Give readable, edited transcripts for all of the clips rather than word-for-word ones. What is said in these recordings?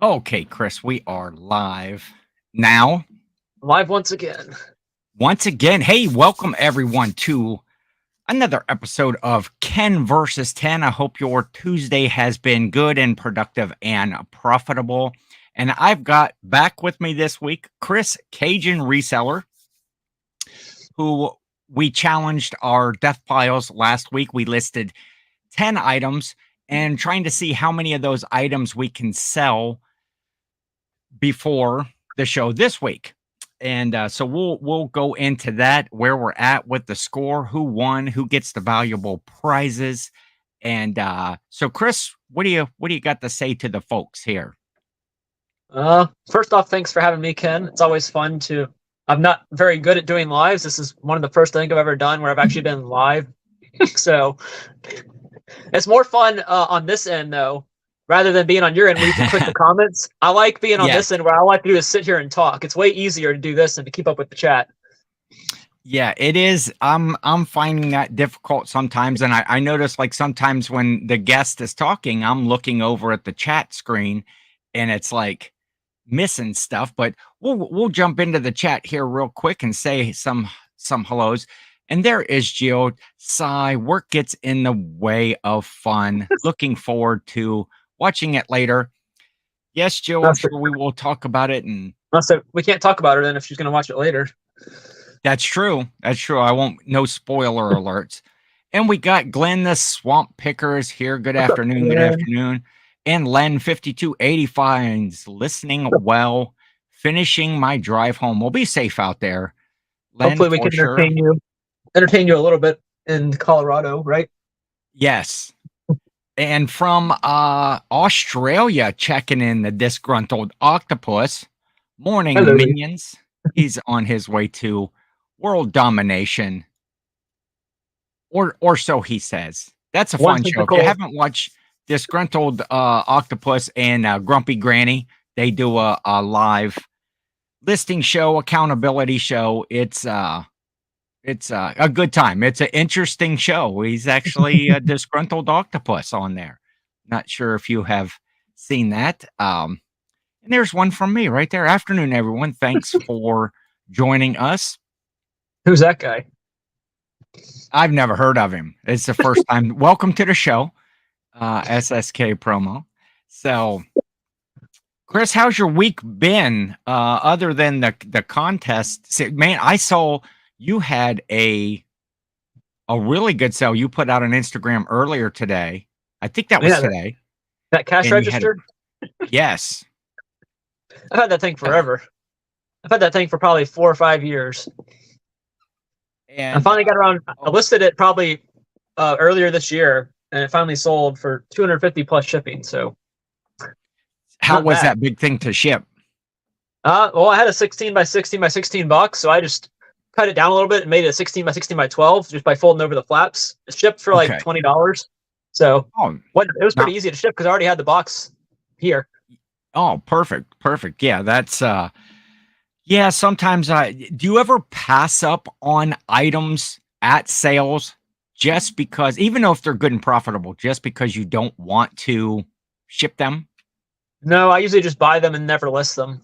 Okay, Chris, we are live now. Live once again. Once again, hey, welcome everyone to another episode of Ken versus 10. I hope your Tuesday has been good and productive and profitable. And I've got back with me this week Chris, Cajun Reseller, who we challenged our death piles last week. We listed 10 items and trying to see how many of those items we can sell before the show this week. And so we'll go into that, where we're at with the score, who won, who gets the valuable prizes. And so Chris, what do you got to say to the folks here? First off, thanks for having me, Ken. It's always fun to. I'm not very good at doing lives. This is one of the first things I've ever done where I've actually been live. So it's more fun on this end, though, rather than being on your end where you can click the comments. I like being on this Yes. end where all I have to do is sit here and talk. It's way easier to do this than to keep up with the chat. Yeah, it is. I'm finding that difficult sometimes. And I notice, like, sometimes when the guest is talking, I'm looking over at the chat screen and it's like missing stuff. But we'll jump into the chat here real quick and say some hellos. And there is Jill. Sigh, work gets in the way of fun. Looking forward to watching it later. Yes, Jill, I'm That's sure we will talk about it. And so we can't talk about her then if she's going to watch it later. that's true. That's true. I won't, no spoiler alerts. And we got Glenn the Swamp Picker is here. Good What's up, afternoon. Good Glenn? afternoon. And Len 5285 is listening well, finishing my drive home. We'll be safe out there. Len, Hopefully, we for can sure. entertain you a little bit in Colorado, right? Yes. And from Australia, checking in the disgruntled octopus. Morning, Hello. minions. He's on his way to world domination. Or so he says. That's a One fun show. If typical you haven't watched Disgruntled Octopus and Grumpy Granny, they do a live listing show, accountability show. It's a good time. It's an interesting show. He's actually a disgruntled octopus on there. Not sure if you have seen that. And there's one from me right there. Afternoon, everyone. Thanks for joining us. Who's that guy? I've never heard of him. It's the first time. Welcome to the show, SSK promo. So, Chris, how's your week been? Other than the contest, man, I saw you had a really good sale. You put out on Instagram earlier today. I think that was today. That cash register? Yes. I've had that thing forever. I've had that thing for probably 4 or 5 years. And I finally got around. I listed it probably earlier this year, and it finally sold for $250 plus shipping. So, how was that big thing to ship? Well, I had a 16 by 16 by 16 box, so I just cut it down a little bit and made it a 16 by 16 by 12 just by folding over the flaps. It shipped for like $20. So it was pretty easy to ship because I already had the box here. Oh, perfect. Yeah, that's yeah, sometimes do you ever pass up on items at sales just because, even though if they're good and profitable, just because you don't want to ship them? No, I usually just buy them and never list them.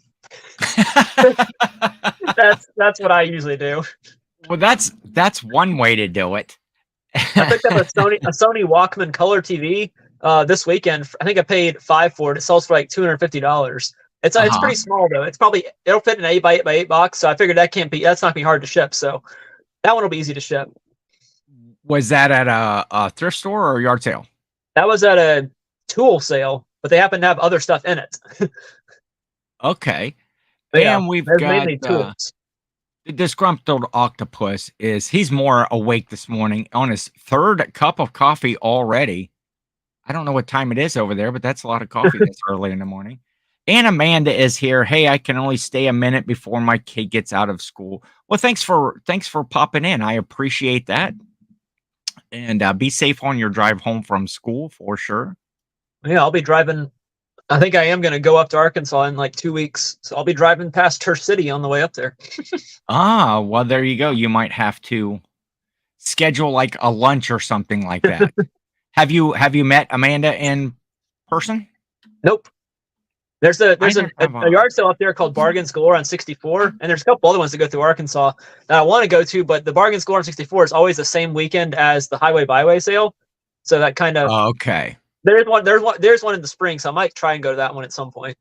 That's what I usually do. Well, that's one way to do it. I picked up a Sony Walkman Color TV this weekend. I think I paid $5 for it. It sells for like $250. It's pretty small though. It'll fit in an 8x8 box. So I figured that's not gonna be hard to ship. So that one will be easy to ship. Was that at a thrift store or a yard sale? That was at a tool sale, but they happen to have other stuff in it. Okay. Yeah, and we've got the disgruntled octopus he's more awake this morning on his third cup of coffee already. I don't know what time it is over there, but that's a lot of coffee this early in the morning. And Amanda is here. Hey, I can only stay a minute before my kid gets out of school. Well, thanks for popping in. I appreciate that. And be safe on your drive home from school for sure. Yeah, I'll be driving. I think I am going to go up to Arkansas in like 2 weeks. So I'll be driving past her city on the way up there. Well, there you go. You might have to schedule like a lunch or something like that. Have you met Amanda in person? Nope. I there's never have a yard sale up there called Bargains Galore on 64, and there's a couple other ones that go through Arkansas that I want to go to, but the Bargains Galore on 64 is always the same weekend as the Highway Byway sale, so that kind of Okay. there's one in the spring, so I might try and go to that one at some point.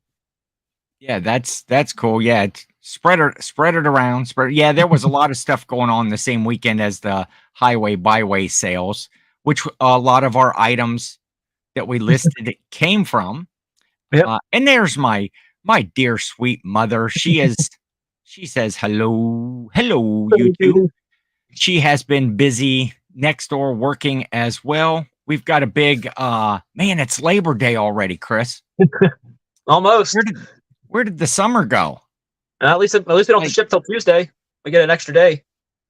Yeah, that's cool. Yeah, spread it around. Yeah, there was a lot of stuff going on the same weekend as the highway byway sales, which a lot of our items that we listed came from. Yep. And there's my dear sweet mother. She says hello, you two. She has been busy next door working as well. We've got a big man, it's Labor Day already, Chris. Almost. Where did the summer go? At least we don't have to ship till Tuesday. We get an extra day.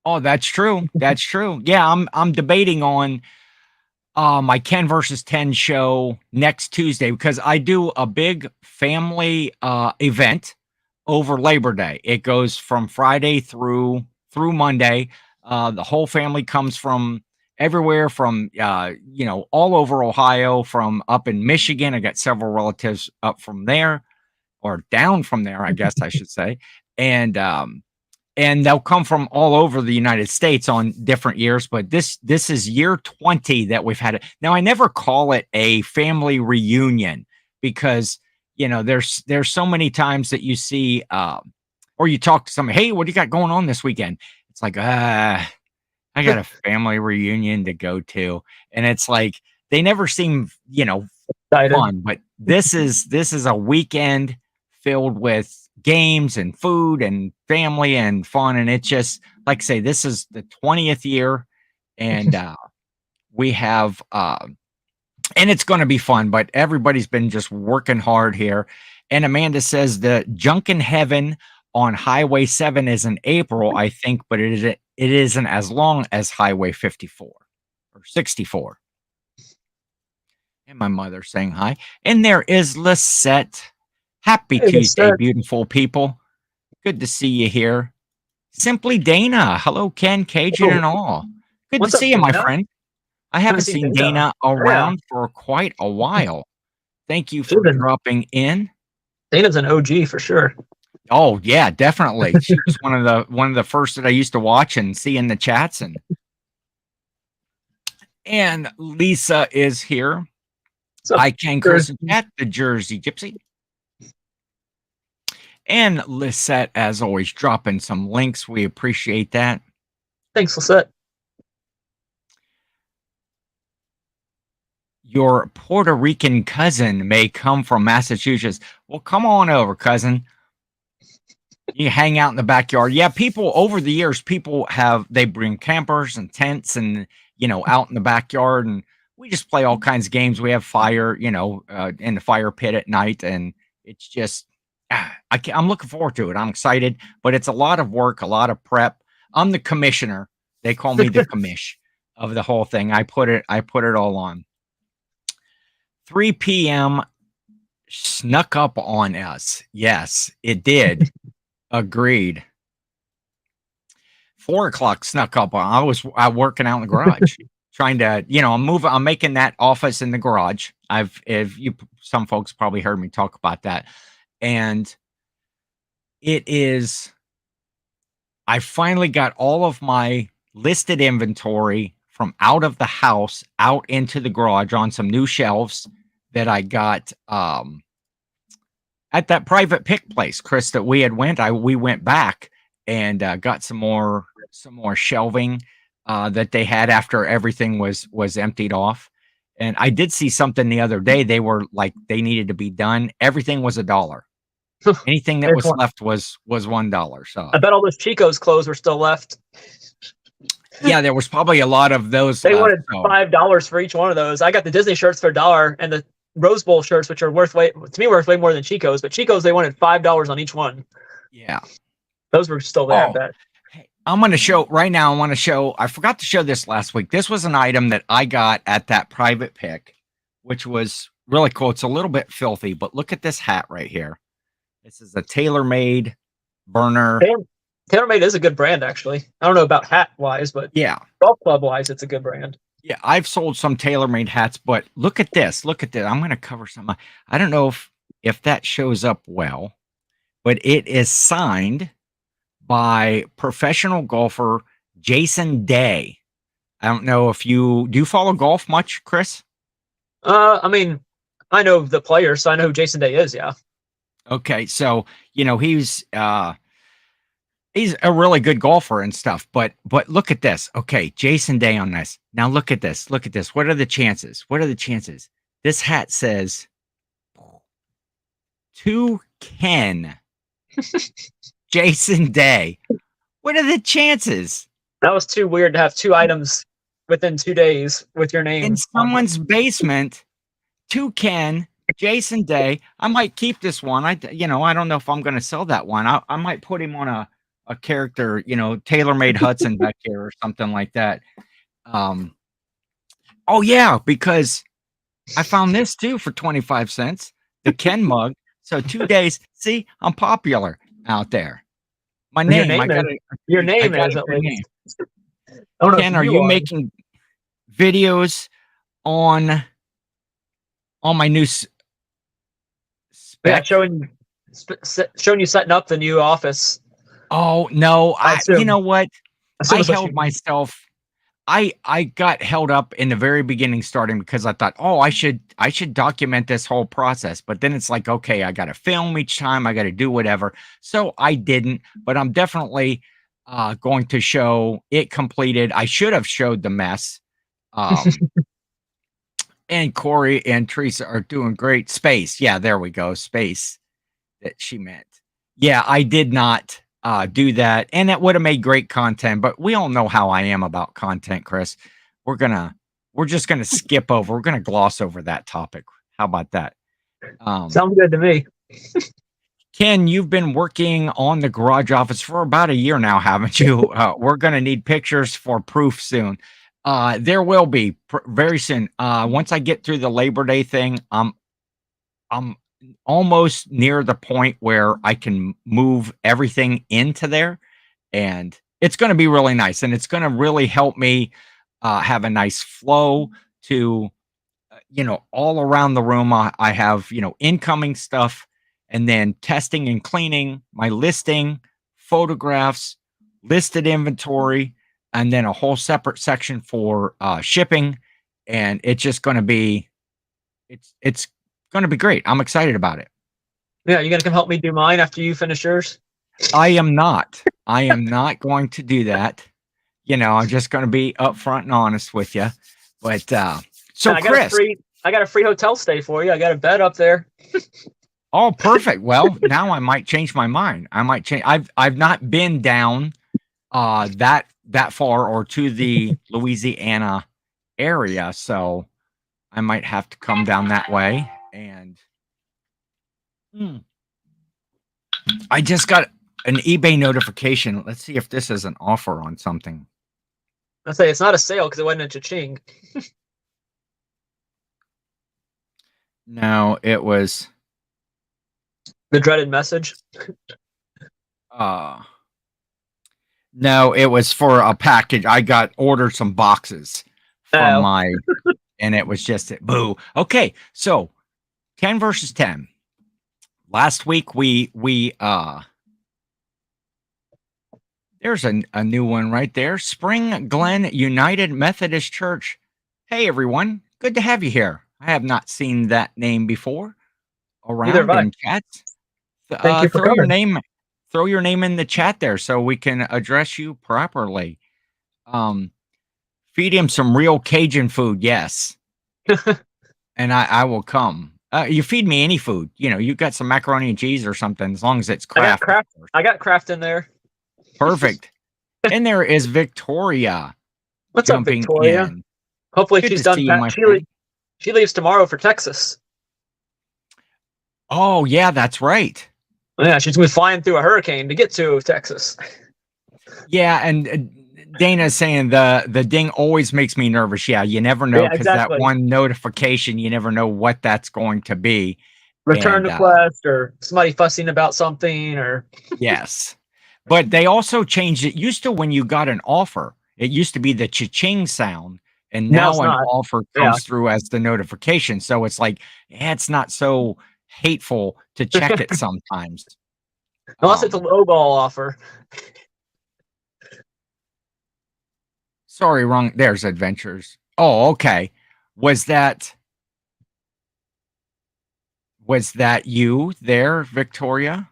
Oh, that's true. That's true. Yeah, I'm debating on my Ken versus 10 show next Tuesday because I do a big family event over Labor Day. It goes from Friday through Monday. The whole family comes from everywhere from all over Ohio, from up in Michigan. I got several relatives up from there or down from there, I guess I should say. And they'll come from all over the United States on different years, but this is year 20 that we've had it. Now, I never call it a family reunion because there's so many times that you see or you talk to somebody, hey, what do you got going on this weekend? It's like, I got a family reunion to go to. And it's like they never seem, fun, but this is a weekend filled with games and food and family and fun. And it's just like I say, this is the 20th year and we have and it's going to be fun, but everybody's been just working hard here. And Amanda says the Junkin' Heaven on Highway 7 is in April, I think, but it isn't as long as Highway 54 or 64. And my mother saying hi. And there is Lisette. Happy Tuesday, beautiful people. Good to see you here. Simply Dana. Hello, Ken, Cajun, and all. Good to see you, my friend. I haven't seen Dana around for quite a while. Thank you for dropping in. Dana's an OG for sure. Oh yeah, definitely. She was one of the first that I used to watch and see in the chats, and Lisa is here. I can Chris and Chat, the Jersey Gypsy. And Lisette, as always, dropping some links. We appreciate that. Thanks, Lisette. Your Puerto Rican cousin may come from Massachusetts. Well, come on over, cousin. You hang out in the backyard. Yeah, people over the years, they bring campers and tents and, out in the backyard. And we just play all kinds of games. We have fire, in the fire pit at night. And it's just, I'm looking forward to it. I'm excited, but it's a lot of work, a lot of prep. I'm the commissioner. They call me the commish of the whole thing. I put it all on. 3 p.m. snuck up on us. Yes, it did. Agreed. 4 o'clock snuck up on. I was working out in the garage, trying to, I'm making that office in the garage. Some folks probably heard me talk about that. And I finally got all of my listed inventory from out of the house out into the garage on some new shelves that I got at that private pick place, Chris, that we had we went back and got some more shelving that they had after everything was emptied off. And I did see something the other day. They were like, they needed to be done. Everything was $1. Anything that was left was $1. So I bet all those Chico's clothes were still left. Yeah, there was probably a lot of those. They wanted $5 for each one of those. I got the Disney shirts for $1 and the Rose Bowl shirts, which are worth way more than Chico's. But Chico's, they wanted $5 on each one. Yeah, those were still there. I bet. I'm going to show right now. I forgot to show this last week. This was an item that I got at that private pick, which was really cool. It's a little bit filthy, but look at this hat right here. This is a TaylorMade burner. TaylorMade is a good brand, actually. I don't know about hat wise, but yeah, golf club wise, it's a good brand. Yeah, I've sold some TaylorMade hats, but look at this. Look at this. I'm going to cover some. I don't know if if that shows up well, but it is signed by professional golfer Jason Day. I don't know if you do you follow golf much, Chris? I mean, I know the player, so I know who Jason Day is. Yeah. Okay, so he's a really good golfer and stuff, but look at this. Okay, Jason Day on this. Now look at this. Look at this. What are the chances? What are the chances? This hat says to Ken Jason Day. What are the chances? That was too weird to have two items within 2 days with your In name on them. someone's basement, to Ken Jason Day. I might keep this one. I don't know if I'm going to sell that one. I might put him on a character, tailor-made Hudson back here or something like that. Oh yeah, because I found this too for 25 cents, the Ken mug. So 2 days. See, I'm popular out there. My Your name, I name is. got a Your I name got is a at good name. least. I don't know if Ken, are you you are. making videos on my new Yeah, spec? showing you setting up the new office. Oh no, I you assume. know what? Assume I that's what you held mean. myself I got held up in the very beginning starting because I thought, "Oh, I should document this whole process." But then it's like, "Okay, I got to film each time, I got to do whatever." So I didn't, but I'm definitely going to show it completed. I should have showed the mess. Um and Corey and Teresa are doing great. Space. Yeah, there we go. Space that she meant. Yeah, I did not do that, and it would have made great content. But we all know how I am about content, Chris. We're gonna we're just gonna skip over. We're gonna gloss over that topic. How about that? Um, Sounds good to me. Ken, you've been working on the garage office for about a year now, haven't you? We're gonna need pictures for proof soon. There will be very soon. Once I get through the Labor Day thing, I'm almost near the point where I can move everything into there, and it's going to be really nice, and it's going to really help me have a nice flow to all around the room. I have incoming stuff, and then testing and cleaning, my listing, photographs, listed inventory, and then a whole separate section for shipping, and it's just going to be it's going to be great. I'm excited about it. Yeah, you gonna come help me do mine after you finish yours? I am not. I am not going to do that. I'm just going to be upfront and honest with you. But so And Chris, I got a free hotel stay for you. I got a bed up there. oh perfect. Well, now I might change my mind. I might change. I've not been down that far or to the Louisiana area, so I might have to come down that way. And I just got an eBay notification. Let's see if this is an offer on something. I say it's not a sale because it wasn't a cha-ching. No, it was The dreaded message. uh no, it was for a package. I got ordered some boxes from Oh, my and it was just boo. Okay, so 10 versus 10. Last week we there's a new one right there. Spring Glen United Methodist Church. Hey everyone, good to have you here. I have not seen that name before neither have around I. in chats. Thank you for coming. Throw your name in the chat there so we can address you properly. Um, feed him some real Cajun food, yes, and I will come. You feed me any food, you got some macaroni and cheese or something, as long as it's I got craft, of craft. course. I got craft in there. Perfect. And there is Victoria What's up, jumping Victoria? in. Hopefully Good she's to done. see you, my She friend. she leaves tomorrow for Texas. Oh yeah, that's right. Yeah, she's gonna be flying through a hurricane to get to Texas. Yeah, and Dana's saying the ding always makes me nervous. Yeah, you never know Yeah, because that exactly. one notification, you never know what that's going to be. Return And request or somebody fussing about something or yes, but they also changed it. Used to when you got an offer, it used to be the cha-ching sound, and now it's now an not. offer Yeah. comes through as the notification. So it's like it's not so hateful to check it sometimes. Unless it's a low ball offer. Sorry, wrong. There's adventures. Oh, okay. Was that you there, Victoria?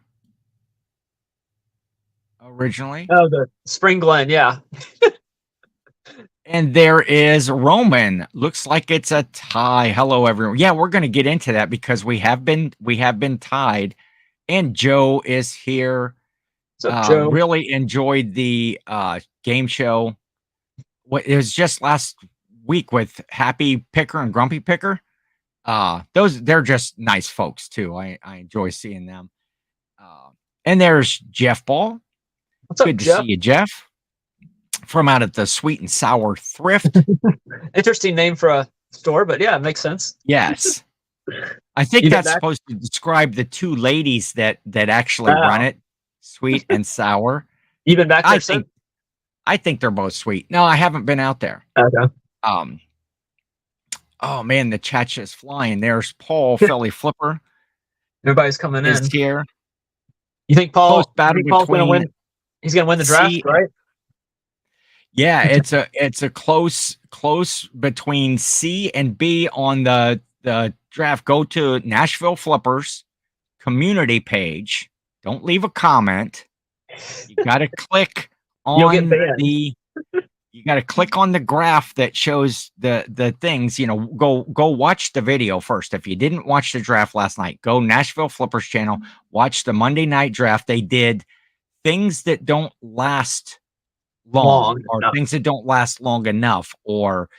Originally? Oh, the Spring Glen, yeah. And there is Roman. Looks like it's a tie. Hello, everyone. Yeah, we're going to get into that because we have been tied. And Joe is here. What's up, Joe? Really enjoyed the game show. What it was just last week with Happy Picker and Grumpy Picker. They're just nice folks too. I enjoy seeing them. And there's Jeff Ball. What's up, Good to Jeff? see you, Jeff. From out at the Sweet and Sour Thrift. Interesting name for a store, but yeah, it makes sense. Yes. I think that's supposed to describe the two ladies that actually run it, Sweet and Sour. You've been back there since? I think they're both sweet. No, I haven't been out there. Okay. Oh man, the chat's just flying. There's Paul Philly Flipper. Everybody's coming in here. You think Paul's going to win? He's going to win the draft, right? Yeah, it's a close between C and B on the draft. Go to Nashville Flippers community page. Don't leave a comment. You got to click on you got to click on the graph that shows the things. Go watch the video first. If you didn't watch the draft last night, go Nashville Flippers channel, watch the Monday night draft. They did things that don't last long or things that don't last long enough, or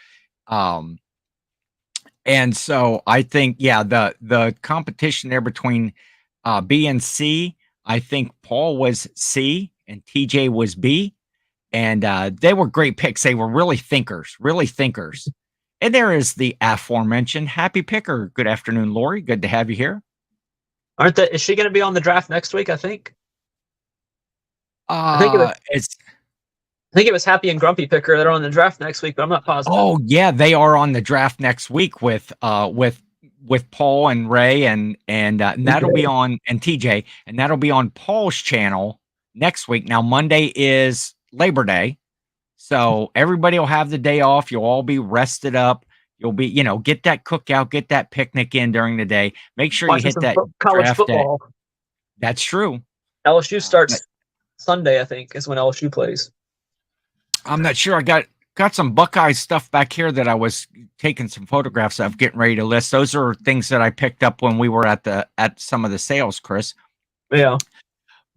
and so I think the competition there between B and C, I think Paul was C and TJ was B. And they were great picks. They were really thinkers. And there is the aforementioned Happy Picker. Good afternoon, Lori. Good to have you here. Is she going to be on the draft next week? I think. I think it was Happy and Grumpy Picker that are on the draft next week, but I'm not positive. Oh yeah, they are on the draft next week with Paul and Ray and that'll be on, and TJ, and that'll be on Paul's channel next week. Now Monday is Labor Day, so everybody will have the day off. You'll all be rested up. You'll be, get that cookout, get that picnic in during the day. Make sure you hit that college draft football. Day. That's true. LSU starts Sunday, I think, is when LSU plays. I'm not sure. I got some Buckeye stuff back here that I was taking some photographs of, getting ready to list. Those are things that I picked up when we were at some of the sales, Chris. Yeah.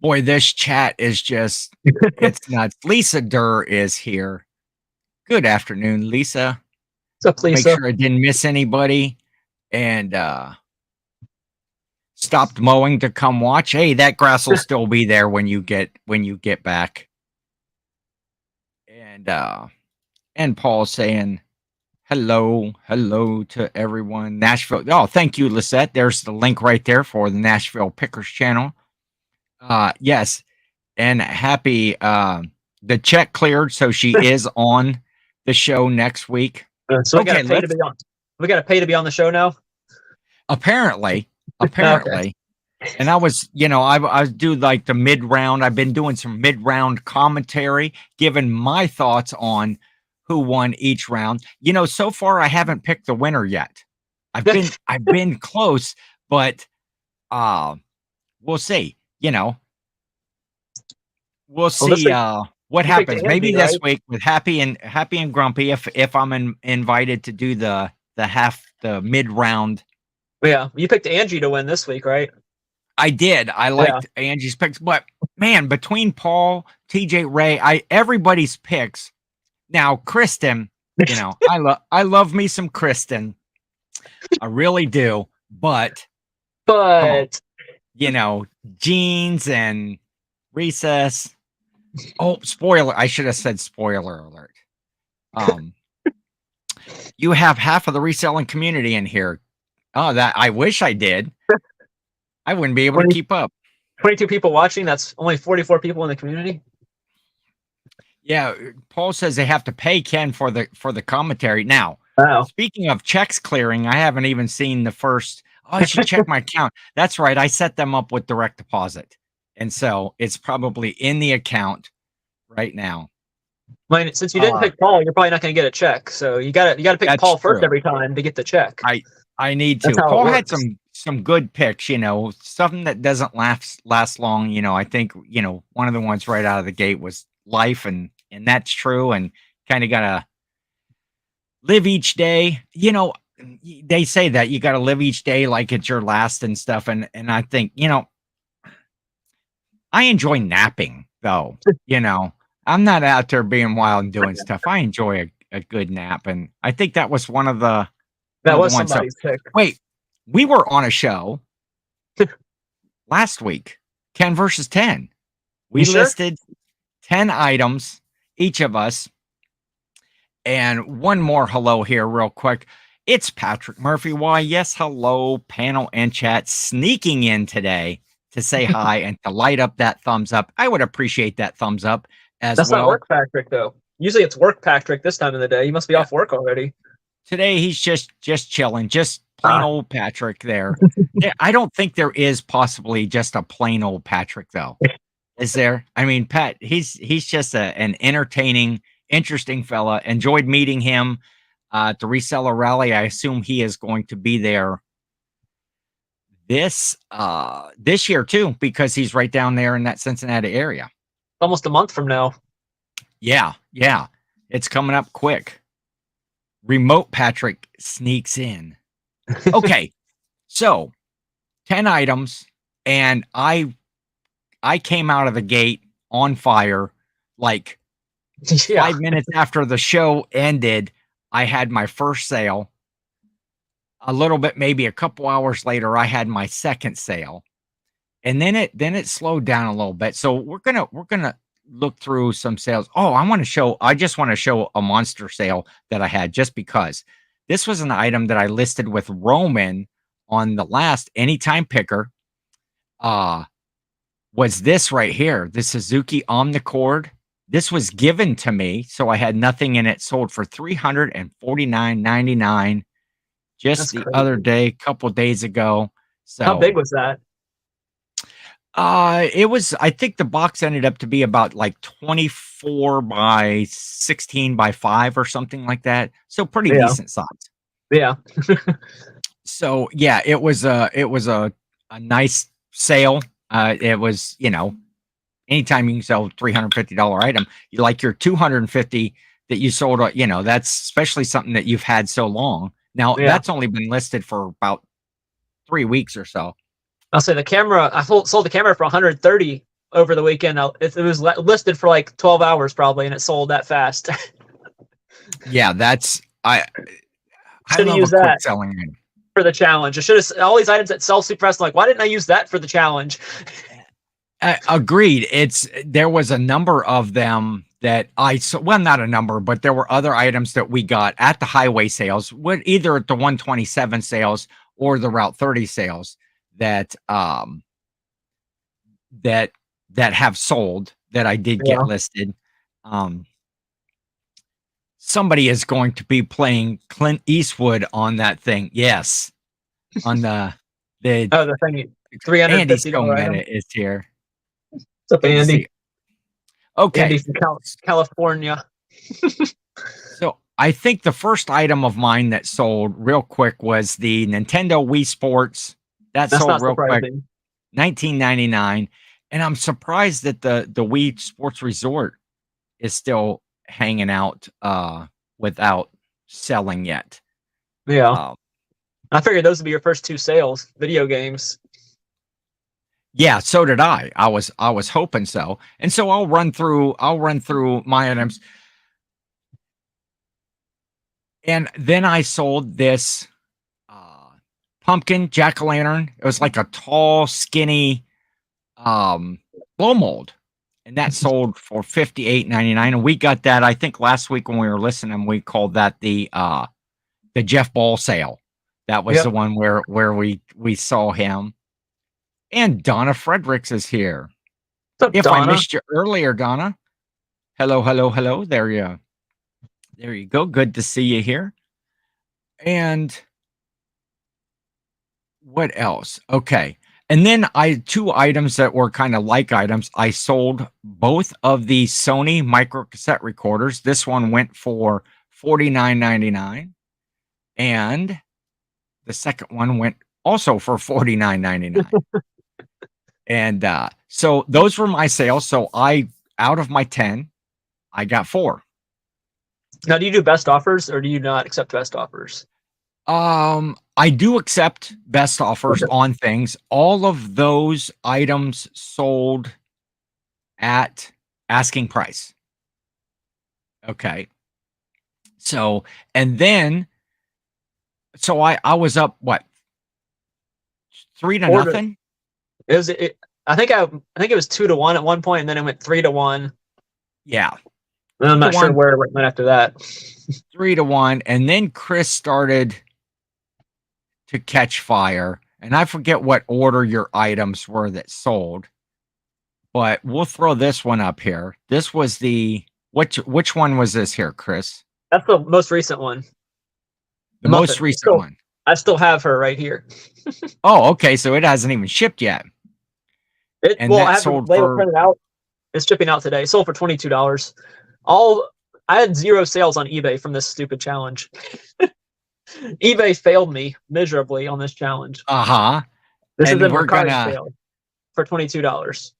Boy, this chat is just, it's nuts. Lisa Durr is here. Good afternoon, Lisa. What's up, Lisa? Make sure I didn't miss anybody. And stopped mowing to come watch. Hey, that grass will still be there when you get back. And Paul saying hello to everyone. Nashville. Oh, thank you, Lisette. There's the link right there for the Nashville Pickers channel. Yes, and Happy. The check cleared, so she is on the show next week. So we got to pay to be on. We got to pay to be on the show now. Apparently. Okay. And I was, I do like the mid-round. I've been doing some mid-round commentary, giving my thoughts on who won each round. So far I haven't picked the winner yet. I've been close, but we'll see. We'll see what happens. Maybe this week with Happy and Grumpy, if I'm invited to do the mid-round. Yeah, you picked Angie to win this week, right? I did. I liked Angie's picks, but man, between Paul, TJ, Ray, everybody's picks. Now, Kristen, I love me some Kristen. I really do, but jeans and recess. Oh, spoiler! I should have said spoiler alert. You have half of the reselling community in here. Oh, that I wish I did. I wouldn't be able to keep up. 22 people watching. That's only 44 people in the community. Yeah, Paul says they have to pay Ken for the commentary. Now, speaking of checks clearing, I haven't even seen the first. Oh, I should check my account. That's right. I set them up with direct deposit. And so it's probably in the account right now. I mean, since you didn't Uh, pick Paul, you're probably not going to get a check. So you gotta pick that's Paul first true. every time to get the check. I need That's to. how it Paul had works. some good picks, something that doesn't last long. I think, one of the ones right out of the gate was life, and that's true, and kind of gotta live each day. They say that you gotta live each day like it's your last and stuff. And I think, I enjoy napping though, you know. I'm not out there being wild and doing stuff. I enjoy a good nap. And I think that was one That of the was ones. So somebody's pick. wait, we were on a show last week, Ken versus 10. You We sure? listed 10 items, each of us. And one more hello here, real quick. It's Patrick Murphy. Why, yes, hello, panel and chat, sneaking in today to say hi and to light up that thumbs up. I would appreciate that thumbs up as That's not well. work Patrick though. Usually it's work Patrick this time of the day. You must be Yeah, off work already. today he's just chilling, just plain Ah, old Patrick there. Yeah, I don't think there is possibly just a plain old Patrick though. Is there? I mean, Pat, he's just an entertaining, interesting fella. Enjoyed meeting him at the reseller rally. I assume he is going to be there this year too, because he's right down there in that Cincinnati area. almost a month from now. Yeah, yeah. It's coming up quick. Remote Patrick sneaks in. Okay, so 10 items, and I came out of the gate on fire like Yeah, 5 minutes after the show ended. I had my first sale. A little bit, maybe a couple hours later, I had my second sale, and then it slowed down a little bit. So we're gonna look through some sales. Oh, I just want to show a monster sale that I had, just because this was an item that I listed with Roman on the last anytime picker. Uh was this right here, the Suzuki Omnicord. This was given to me, so I had nothing in it. Sold for $349.99 just that's the other crazy. day, couple days ago. How So, big was that? it was, I think the box ended up to be about like 24 by 16 by 5 or something like that. So pretty Yeah, decent size. yeah. So yeah, it was a nice sale. It was, anytime you can sell $350 item, you like your 250 that you sold, that's especially something that you've had so long. Now Yeah. that's only been listed for about 3 weeks or so. I'll say the camera. Sold the camera for 130 over the weekend. It was listed for like 12 hours probably, and it sold that fast. Yeah, I Should have love a used quick that selling item. for the challenge. I should have all these items that sell super fast. Like, why didn't I use that for the challenge? Agreed. There was a number of them that I saw. Well, not a number, but there were other items that we got at the highway sales, either at the 127 sales or the Route 30 sales that that that have sold that I did get Yeah. listed. Um, Somebody is going to be playing Clint Eastwood on that thing. Yes, on the Oh, the thing. Andy $350 item. Scometa is here. What's up, Good to Andy? see. Okay, Andy from California. so I think the first item of mine that sold real quick was the Nintendo Wii Sports. That That's sold not real quick, surprising. 1999, and I'm surprised that the Wii Sports Resort is still hanging out without selling yet. Yeah. Um, I figured those would be your first two sales, video games. yeah, so did I. I was hoping so. And so I'll run through my items. And then I sold this uh pumpkin jack-o'-lantern. It was like a tall, skinny um blow mold. And that sold for 58.99. And we got that, I think, last week when we were listening. We called that the Jeff Ball sale. That was the Yep. one where we saw him. And Donna Fredericks is here. What's up, If I Donna? missed you earlier, Donna, hello, hello, hello. There you go. Good to see you here. And what else? Okay. And then I two items that were kind of like items. I sold both of the Sony micro cassette recorders. This one went for $49.99, and the second one went also for $49.99. And so those were my sales. So I out of my 10, I got 4. Now, do you do best offers or do you not accept best offers? I do accept best offers Okay. on things. All of those items sold at asking price. Okay. So, and then, so I was up what, 3 to Or nothing? it was it, I think it was 2-1 at one point, and then it went 3-1. Yeah. And I'm 3 to not sure 1, where it went after that. 3 to 1. And then Chris started to catch fire. And I forget what order your items were that sold, but we'll throw this one up here. This was the, which one was this here, Chris? That's the most recent one. The most Muffin. recent one. I still have her right here. Oh, okay. So it hasn't even shipped yet. And Well, I that have the sold label for, printed out. It's shipping out today. Sold for $22. I had 0 sales on eBay from this stupid challenge. eBay failed me miserably on this challenge. uh-huh. This is And in we're Mercari's gonna, sale for $22.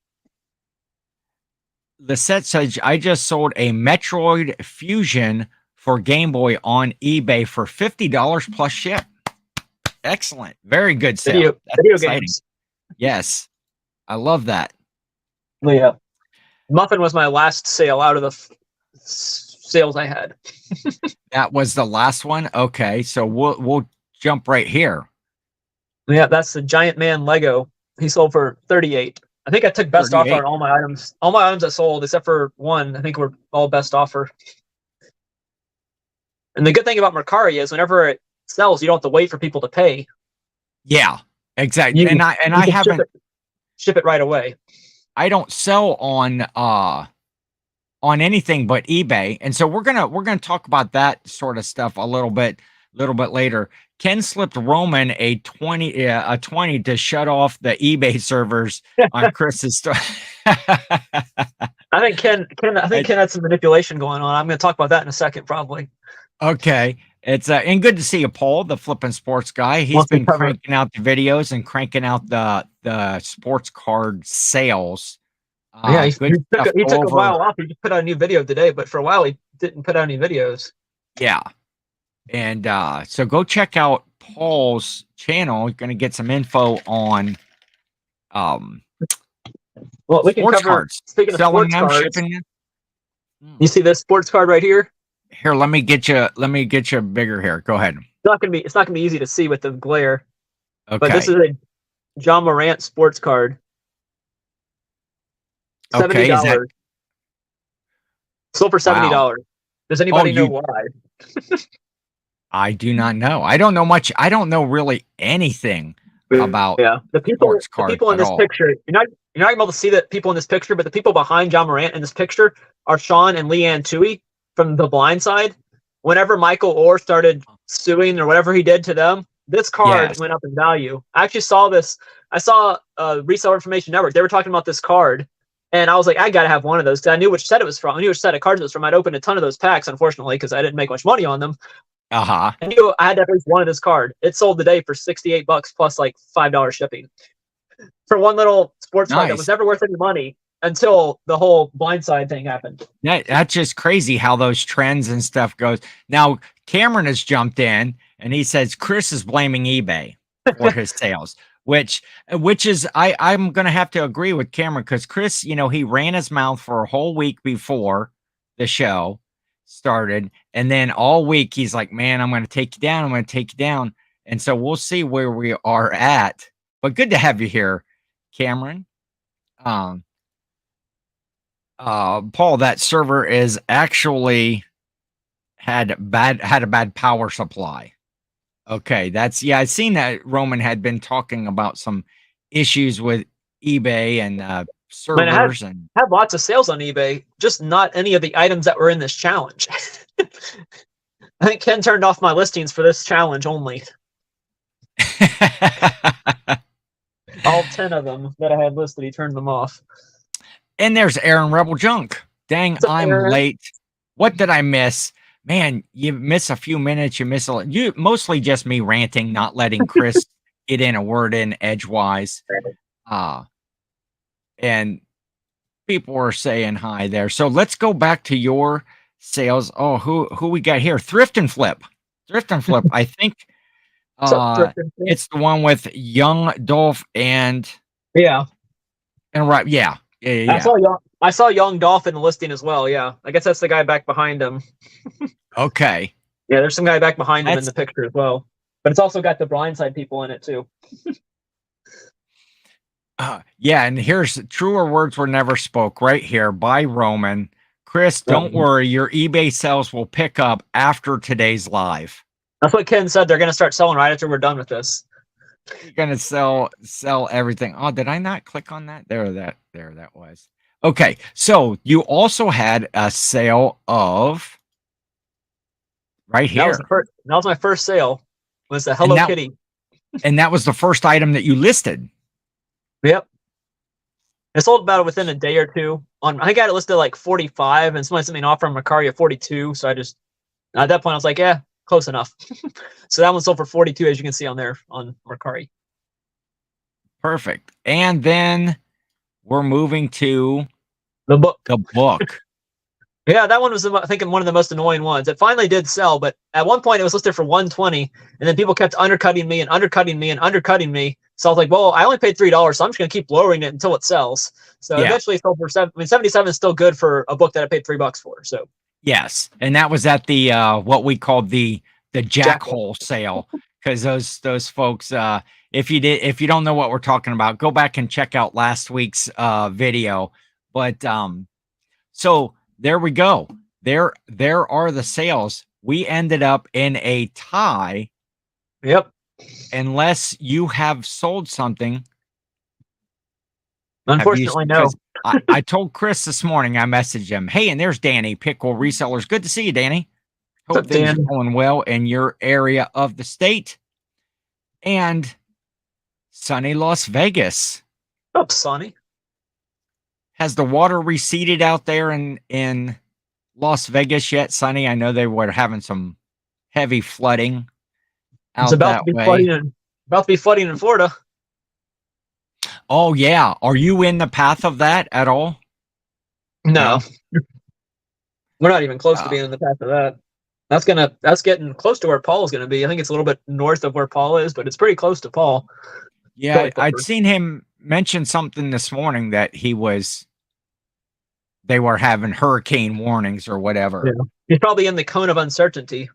the set says I just sold a Metroid Fusion for Game Boy on eBay for $50 plus ship. Excellent. Very good sale. That's Video exciting. games. Yes. I love that. Yeah. Muffin was my last sale out of the sales I had. That was the last one. Okay. So we'll jump right here. Yeah, that's the Giant Man Lego. He sold for 38. I think I took best offer 38. on all my items. All my items that sold, except for one, I think were all best offer. And the good thing about Mercari is whenever it sells, you don't have to wait for people to pay. Yeah, exactly. You And you I can haven't, ship it right away. I don't sell on anything but eBay. And so we're gonna talk about that sort of stuff a little bit later. Ken slipped Roman a 20 to shut off the eBay servers on Chris's store. I think Ken had some manipulation going on. I'm going to talk about that in a second, probably. Okay. It's and good to see you, Paul, the flipping sports guy. He's Once we been cover, cranking out the videos and cranking out the sports card sales. yeah, Good stuff. he Go took a over. while off. He just put out a new video today, but for a while he didn't put out any videos. Yeah. And so go check out Paul's channel. You're gonna get some info on um Well, we can sports cover. cards. Speaking of Selling sports them, cards, shipping them. you see this sports card right here? Here, let me get you bigger here. Go ahead. It's not gonna be easy to see with the glare. But this is Okay. a John Morant sports card. Okay. Is that $70. Sold for wow? $70. Does Oh, anybody know you why? I do not know. I don't know much. I don't know really anything about Yeah, sports the cards people in at this all. picture, you're not able to see the people in this picture, but the people behind John Morant in this picture are Sean and Leanne Tui from The Blind Side. Whenever Michael Orr started suing or whatever he did to them, this card Yes. went up in value. I actually saw this. I saw Reseller Information Network. They were talking about this card, and I was like, I gotta have one of those because I knew which set it was from. I knew which set of cards it was from. I'd opened a ton of those packs, unfortunately, because I didn't make much money on them. Uh-huh. I knew I had to have at least one of this card. It sold today for $68 plus like $5 shipping for one little sports card that was Nice. never worth any money until the whole blindside thing happened. That's just crazy how those trends and stuff goes. Now, Cameron has jumped in and he says Chris is blaming eBay for his sales, which is I'm gonna have to agree with Cameron because Chris, he ran his mouth for a whole week before the show started, and then all week he's like, "Man, I'm gonna take you down. I'm gonna take you down." And so we'll see where we are at. But good to have you here, Cameron. Um, Paul, that server is actually had a bad power supply. Okay, yeah, I seen that Roman had been talking about some issues with eBay and I mean, servers and I had lots of sales on eBay, just not any of the items that were in this challenge. I think Ken turned off my listings for this challenge only. All 10 of them that I had listed, he turned them off. And there's Aaron Rebel Junk. Dang, What's up, I'm Aaron? late. What did I miss? Man, you miss a few minutes. You miss you mostly just me ranting, not letting Chris get in a word in edgewise. And people were saying hi there. So let's go back to your sales. Oh, who we got here? Thrift and Flip. Thrift and Flip. I think What's up, Thrifton? it's the one with Young Dolph and Yeah. right. Yeah. I saw Young Dolph in the listing as well. Yeah, I guess that's the guy back behind him. Okay. Yeah, there's some guy back behind him in That's the picture as well. But it's also got the blindside people in it too. yeah, and here's truer words were never spoke right here by Roman. Chris, don't worry, your eBay sales will pick up after today's live. That's what Ken said. They're going to start selling right after we're done with this. You're gonna sell everything. Oh, did I not click on that? There that was. Okay, so you also had a sale of right here. That was my first sale. Was the Hello Kitty. And that was the first item that you listed. Yep. It sold about within a day or two. I got it listed like 45, and somebody sent me an offer on Mercari at 42. So I just at that point I was like, yeah, close enough. So that one sold for 42, as you can see on there on Mercari. Perfect. And then we're moving to the book. Yeah, that one was, I think, one of the most annoying ones. It finally did sell, but at one point it was listed for 120, and then people kept undercutting me and undercutting me and undercutting me. So I was like, well, I only paid $3, so I'm just going to keep lowering it until it sells. So eventually it sold for 77 is still good for a book that I paid $3 for. So yes, and that was at the what we called the jackhole sale, because those folks, if you don't know what we're talking about, go back and check out last week's video. But so there we go. There are the sales. We ended up in a tie. Yep. Unless you have sold something. Unfortunately, no. I told Chris this morning, I messaged him, hey, and there's Danny, Pickle Resellers. Good to see you, Danny. Hope things are going well in your area of the state. And sunny Las Vegas. Up, Sonny. Has the water receded out there in Las Vegas yet, Sonny? I know they were having some heavy flooding out that way. About to be flooding in Florida. Oh, yeah. Are you in the path of that at all? No. We're not even close to being in the path of that. That's getting close to where Paul is going to be. I think it's a little bit north of where Paul is, but it's pretty close to Paul. Yeah, I'd seen him mention something this morning that they were having hurricane warnings or whatever. Yeah. He's probably in the cone of uncertainty.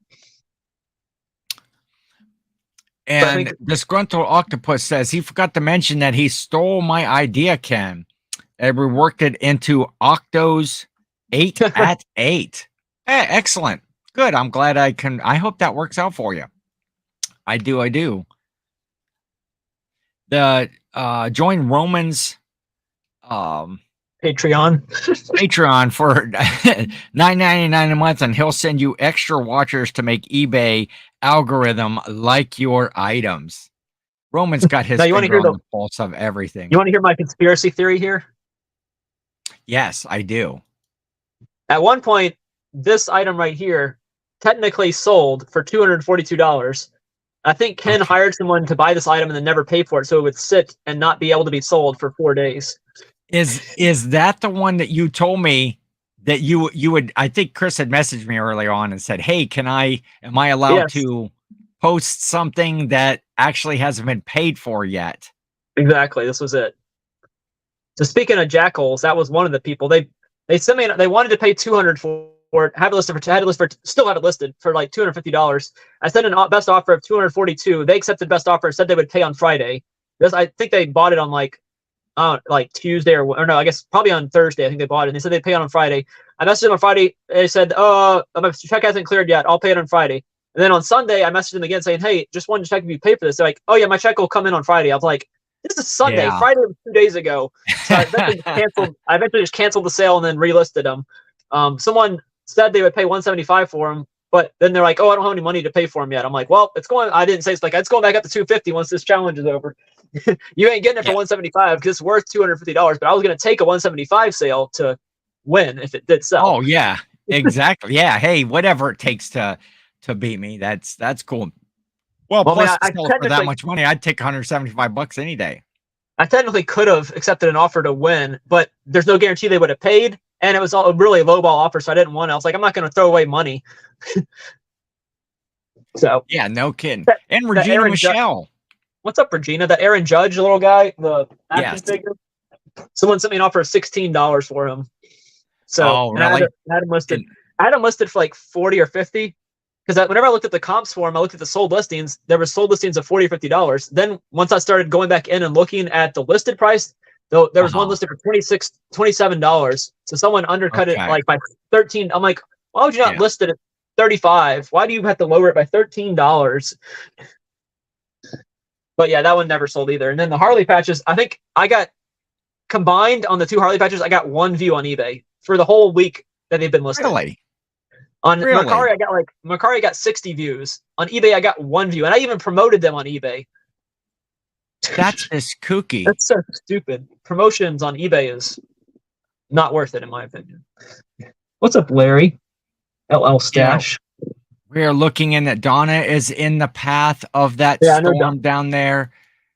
And Disgruntled Octopus says he forgot to mention that he stole my idea, Ken, and reworked it into Octo's 8 at 8. Hey, excellent. Good. I'm glad I hope that works out for you. I do. The join Roman's Patreon for $9.99 a month, and he'll send you extra watchers to make eBay algorithm like your items. Roman's got his finger on the pulse of everything. You want to hear my conspiracy theory here? Yes, I do. At one point, this item right here technically sold for $242. I think Ken hired someone to buy this item and then never pay for it, so it would sit and not be able to be sold for 4 days. Is that the one that you told me that you would? I think Chris had messaged me earlier on and said, hey, am I allowed to post something that actually hasn't been paid for yet? Exactly. This was it. So speaking of jackholes, that was one of the people. They sent me, they wanted to pay $200 for it, still have it listed for like $250. I sent an best offer of $242. They accepted best offer, said they would pay on Friday. I think they bought it on like Tuesday or no, I guess probably on Thursday. I think they bought it. And they said they'd pay it on Friday. I messaged them on Friday. They said, my check hasn't cleared yet. I'll pay it on Friday. And then on Sunday, I messaged them again saying, hey, just wanted to check if you pay for this. They're like, oh yeah, my check will come in on Friday. I was like, this is Sunday. Yeah. Friday was 2 days ago. So I eventually just canceled the sale and then relisted them. Someone said they would pay $175 for them. But then they're like, oh, I don't have any money to pay for them yet. I'm like, well, it's going. I didn't say it's like it's going back up to 250 once this challenge is over. You ain't getting it for Yeah. 175 because it's worth $250. But I was going to take a 175 sale to win if it did sell. Oh yeah, exactly. Yeah. Hey, whatever it takes to beat me. That's cool. Well, Well, I mean, plus to I sell it for that technically, much money, I'd take $175 any day. I technically could have accepted an offer to win, but there's no guarantee they would have paid, and it was all a really low ball offer, so I didn't want it. I was like, I'm not going to throw away money. So Yeah, no kidding. that, And that Regina Aaron Michelle. what's up, Regina? That Aaron Judge little guy, the action Yes. figure. Someone sent me an offer of $16 for him. So, Oh, and I really? had him listed. And- I had him listed for like 40 or 50. Because whenever I looked at the comps for him, I looked at the sold listings. There were sold listings of $40 or $50. Then once I started going back in and looking at the listed price, though there was one listed for $27. So someone undercut it Okay. like by 13. I'm like, why would you not Yeah. list it at 35? Why do you have to lower it by $13? But yeah, that one never sold either. And then the Harley patches, I think I got combined on the two Harley patches. I got one view on eBay for the whole week that they've been listed. Really? On Really? Mercari, I got 60 views. On eBay, I got one view, and I even promoted them on eBay. That's just kooky. That's so stupid. Promotions on eBay is not worth it, in my opinion. What's up, Larry? LL Stash. We're looking in that Donna is in the path of that Yeah, I know storm down there.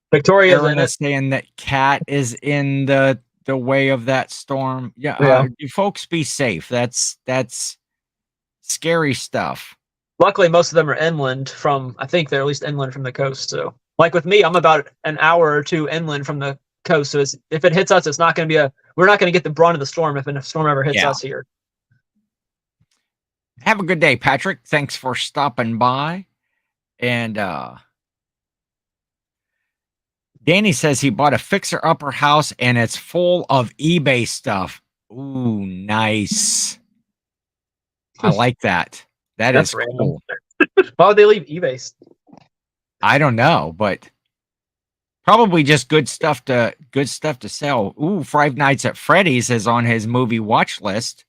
Victoria's in Aaron it. is saying that Cat is in the way of that storm. Yeah, Yeah. you folks be safe. That's scary stuff. Luckily, most of them are inland from. I think they're at least inland from the coast. So, like with me, I'm about an hour or two inland from the coast. So, if it hits us, it's not going to be we're not going to get the brunt of the storm if a storm ever hits us here. Have a good day, Patrick. Thanks for stopping by. And Danny says he bought a fixer-upper house and it's full of eBay stuff. Ooh, nice. I like that. That's random. cool. Why would they leave eBay? I don't know, but probably just good stuff to sell. Ooh, Five Nights at Freddy's is on his movie watch list.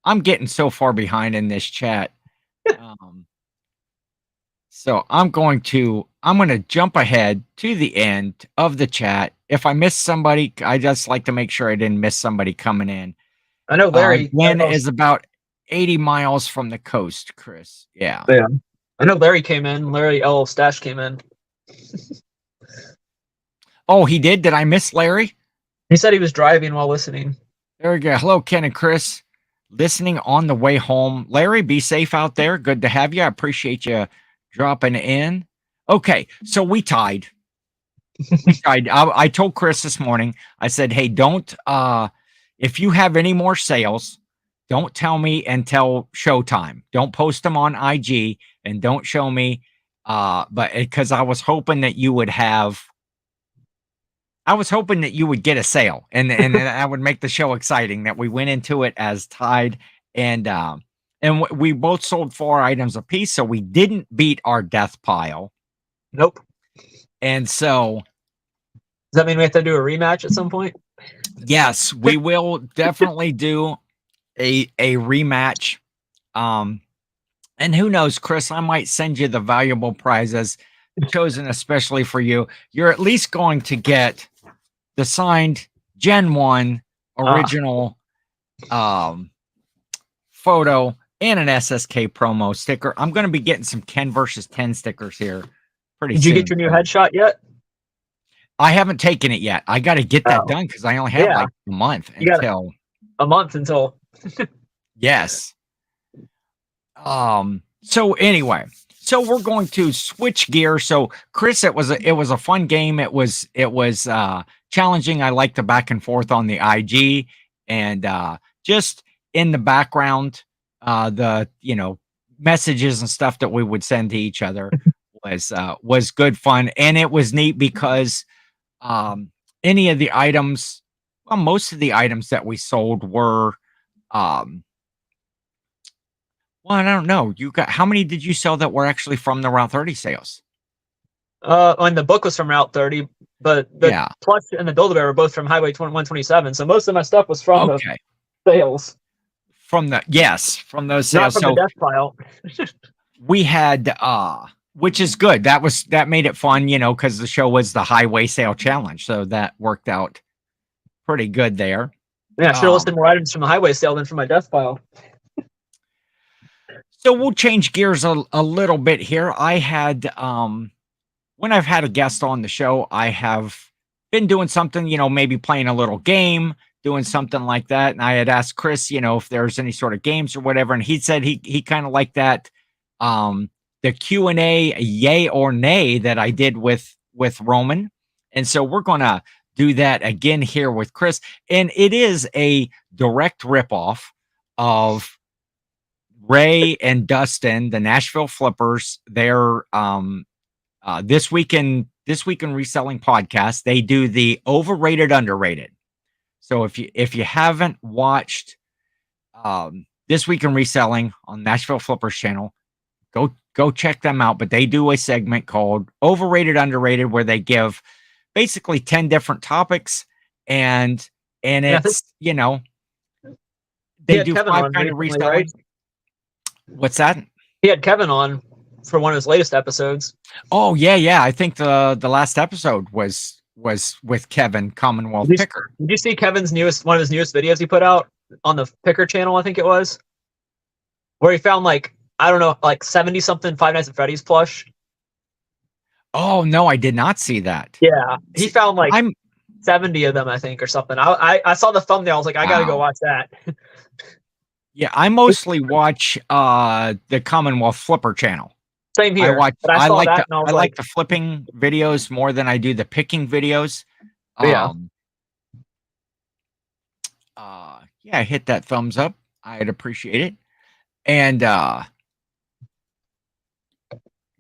I'm getting so far behind in this chat. So I'm going to jump ahead to the end of the chat. If I miss somebody, I just like to make sure I didn't miss somebody coming in. I know Larry. Gwen is about 80 miles from the coast, Chris. Yeah. I know Larry came in. Larry L. Stash came in. Oh, he did? Did I miss Larry? He said he was driving while listening. There we go. Hello, Ken and Chris. Listening on the way home. Larry, be safe out there. Good to have you. I appreciate you dropping in. Okay, so we tied. I told Chris this morning, I said, hey, don't, if you have any more sales, don't tell me until showtime. Don't post them on IG and don't show me. But because I was hoping that you would get a sale and that would make the show exciting, that we went into it as tied and we both sold 4 items apiece. So we didn't beat our death pile. Nope. And so does that mean we have to do a rematch at some point? Yes, we will definitely do a rematch. And who knows, Chris, I might send you the valuable prizes chosen especially for you. You're at least going to get the signed Gen 1 original photo and an SSK promo sticker. I'm going to be getting some Ken versus 10 stickers here pretty soon. Did you get your new headshot yet? I haven't taken it yet. I got to get that done because I only have like a month until a month until. Yes. So anyway, so we're going to switch gears. So Chris, it was a fun game. It was challenging. I like the back and forth on the IG and just in the background, the messages and stuff that we would send to each other was good fun. And it was neat because any of the items, well, most of the items that we sold were well, I don't know. How many did you sell that were actually from the Route 30 sales? And the book was from Route 30, but the plush and the Build-A-Bear were both from Highway 127. So most of my stuff was from the sales. from those not sales. from the So death file. we had which is good. That made it fun, because the show was the highway sale challenge. So that worked out pretty good there. Yeah, I should have listed Um more items from the highway sale than from my death file. so we'll change gears a little bit here. I had when I've had a guest on the show, I have been doing something, maybe playing a little game, doing something like that. And I had asked Chris, if there's any sort of games or whatever, and he said he kind of liked that, the Q&A yay or nay that I did with Roman. And so we're gonna do that again here with Chris. And it is a direct ripoff of Ray and Dustin, the Nashville Flippers. They're this week in reselling podcast. They do the overrated, underrated. So if you haven't watched this week in reselling on Nashville Flippers channel, go check them out. But they do a segment called overrated, underrated, where they give basically 10 different topics, and Yeah, I think it's he they had do Kevin 5 on kind of recently, right? reselling. What's that? He had Kevin on for one of his latest episodes. Oh yeah. I think the last episode was with Kevin, Commonwealth Picker. Did you see Kevin's one of his newest videos he put out on the Picker channel? I think it was, where he found I don't know, 70 something Five Nights at Freddy's plush. Oh no, I did not see that. Yeah, he found I'm 70 of them, I think, or something. I saw the thumbnail. I was like, I gotta go wow. watch that. Yeah, I mostly watch the Commonwealth Flipper channel. Same here. But I saw that and I was I like like, the flipping videos more than I do the picking videos. yeah. Yeah, hit that thumbs up. I'd appreciate it. And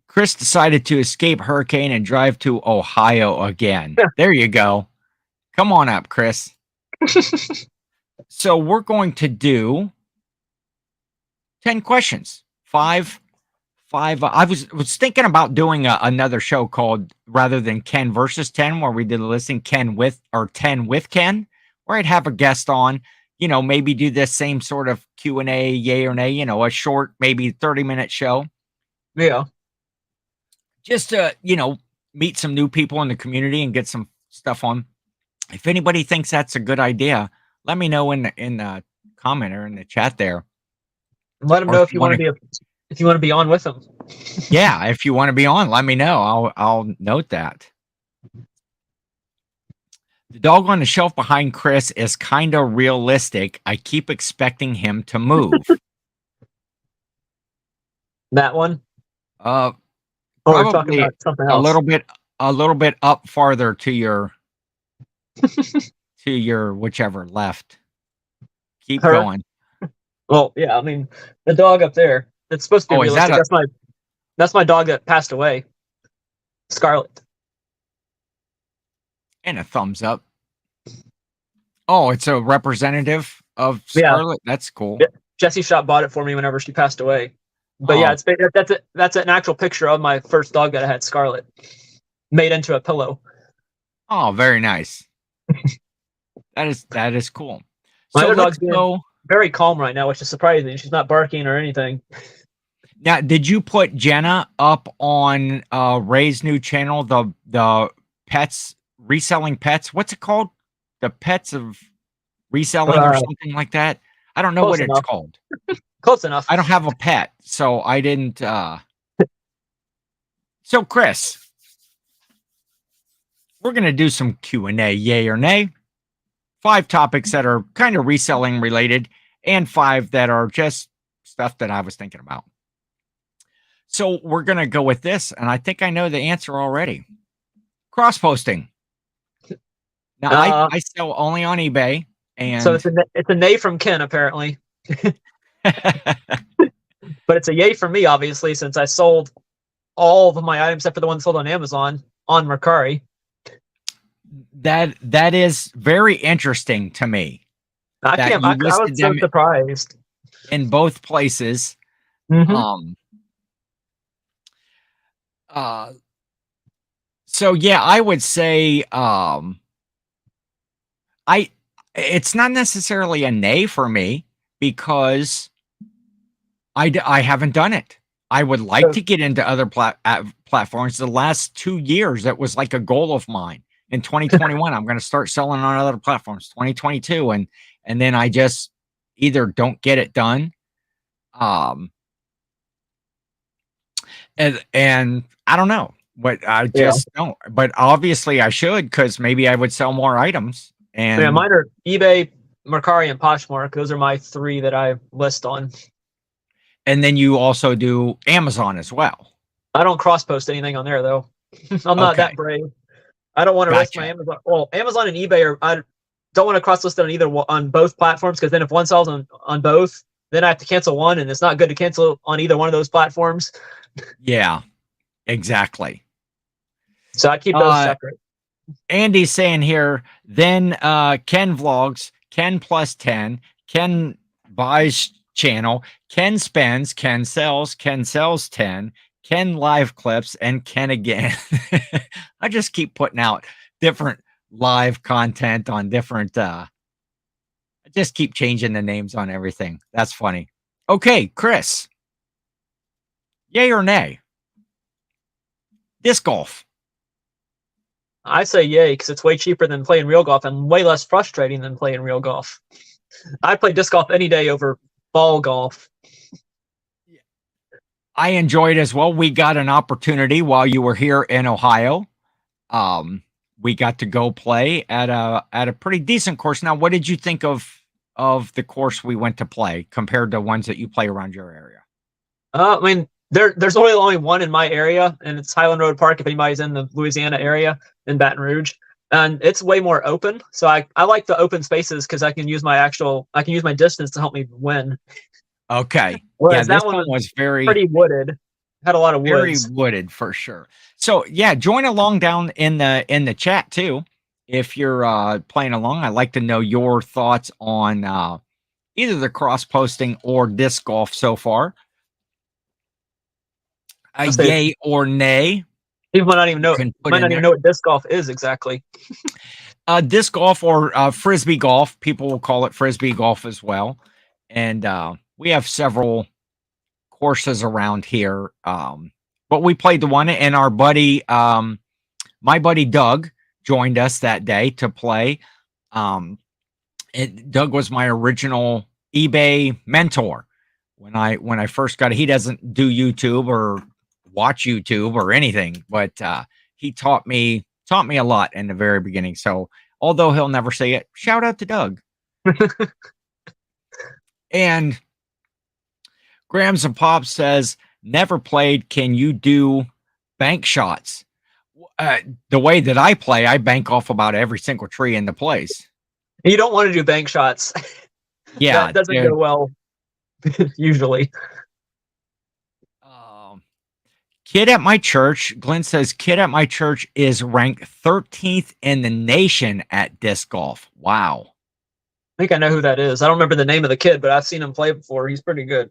Chris decided to escape hurricane and drive to Ohio again. There you go. Come on up, Chris. So we're going to do 10 questions. Five. I was thinking about doing another show called, rather than Ken versus 10, where we did a listing 10 with Ken, where I'd have a guest on, maybe do this same sort of Q&A, yay or nay, a short, maybe 30-minute show. Yeah. Just to, meet some new people in the community and get some stuff on. If anybody thinks that's a good idea, let me know in the comment or in the chat there. Let him know if you want to be on with him. Yeah, if you want to be on, let me know. I'll note that. The dog on the shelf behind Chris is kind of realistic. I keep expecting him to move. That one? Or we're talking about something else. A little bit up farther to your to your whichever left. Keep going. Well, yeah, I mean, the dog up there, it's supposed to be realistic. That's my dog that passed away, Scarlet. And a thumbs up. Oh, it's a representative of Scarlet. Yeah. That's cool. Yeah. Jessie Shop bought it for me whenever she passed away. But yeah, that's an actual picture of my first dog that I had, Scarlet, made into a pillow. Oh, very nice. that is cool. My other dog's being very calm right now, which is surprising. She's not barking or anything. Now, did you put Jenna up on Ray's new channel, the pets, reselling pets? What's it called? The Pets of Reselling or something like that? I don't know what it's called. Close enough. I don't have a pet, so I didn't. So, Chris, we're going to do some Q&A, yay or nay. 5 topics that are kind of reselling related, and 5 that are just stuff that I was thinking about. So we're going to go with this, and I think I know the answer already. Cross-posting. Now, I sell only on eBay. And so it's a nay from Ken, apparently. But it's a yay for me, obviously, since I sold all of my items except for the ones sold on Amazon on Mercari. That is very interesting to me. I was so surprised. In both places. Mm-hmm. So yeah, I would say it's not necessarily a nay for me, because I haven't done it. I would like So, to get into other platforms. The last 2 years, that was like a goal of mine. In 2021, I'm going to start selling on other platforms. 2022, and then I just either don't get it done, um, and I don't know, but I yeah. just don't. But obviously, I should, because maybe I would sell more items. Yeah, And mine are eBay, Mercari, and Poshmark. Those are my three that I list on. then you also do Amazon as well. I don't cross post anything on there though. I'm not that Okay, brave. I don't want to risk my gotcha. Amazon. Well, Amazon and eBay are. I don't want to cross list it on either on both platforms because then if one sells on both, then I have to cancel one, and it's not good to cancel on either one of those platforms. Yeah, exactly. So I keep those Uh, separate. Andy's saying here, then Ken vlogs, Ken plus 10, Ken buys channel, Ken spends, Ken sells 10, Ken live clips, and Ken again. I just keep putting out different live content on different I just keep changing the names on everything. That's funny. Okay, Chris, yay or nay? Disc golf. I say yay because it's way cheaper than playing real golf and way less frustrating than playing real golf. I play disc golf any day over ball golf. I enjoyed as well. We got an opportunity while you were here in Ohio. Um, we got to go play at a pretty decent course. Now, what did you think of the course we went to play compared to ones that you play around your area? I mean, there's only one in my area, and it's Highland Road Park. If anybody's in the Louisiana area in Baton Rouge, and it's way more open. So I like the open spaces because I can use my distance to help me win. Okay. Yeah, Whereas this that one one was was very, pretty wooded, had a lot of very woods. wooded for sure. So yeah, join along down in the chat too. If you're playing along, I'd like to know your thoughts on either the cross posting or disc golf so far. A I say yay or nay, people might not even you know can put might in not even there. know what disc golf is exactly. Disc golf or frisbee golf, people will call it frisbee golf as well. And we have several courses around here. But we played the one, and our buddy, my buddy Doug, joined us that day to play. Doug was my original eBay mentor when I first got it. He doesn't do YouTube or watch YouTube or anything, but he taught me a lot in the very beginning. So although he'll never say it, shout out to Doug. And Grams and Pop says, never played. Can you do bank shots? The way that I play, I bank off about every single tree in the place. You don't want to do bank shots. Yeah, That doesn't go well usually. Kid at my church, Glenn says, kid at my church is ranked 13th in the nation at disc golf. Wow. I think I know who that is. I don't remember the name of the kid, but I've seen him play before. He's pretty good.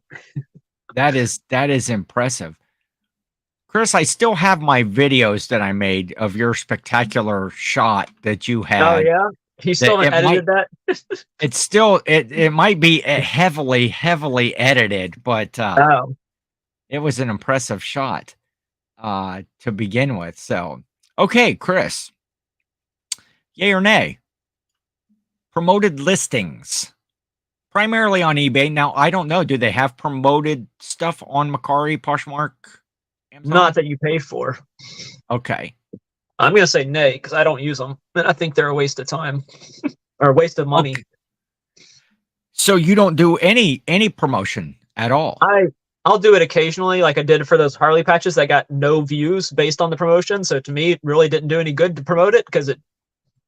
That is impressive. Chris, I still have my videos that I made of your spectacular shot that you had. Oh yeah, he still haven't edited that. It's still it might be heavily edited, but it was an impressive shot to begin with. So, okay, Chris, yay or nay? Promoted listings, primarily on eBay. Now, I don't know. Do they have promoted stuff on Mercari, Poshmark, Amazon? Not that you pay for. Okay. I'm gonna say nay because I don't use them. I think they're a waste of time or a waste of money. Okay. So you don't do any promotion at all? I'll do it occasionally, like I did for those Harley patches that got no views based on the promotion. So to me, it really didn't do any good to promote it because it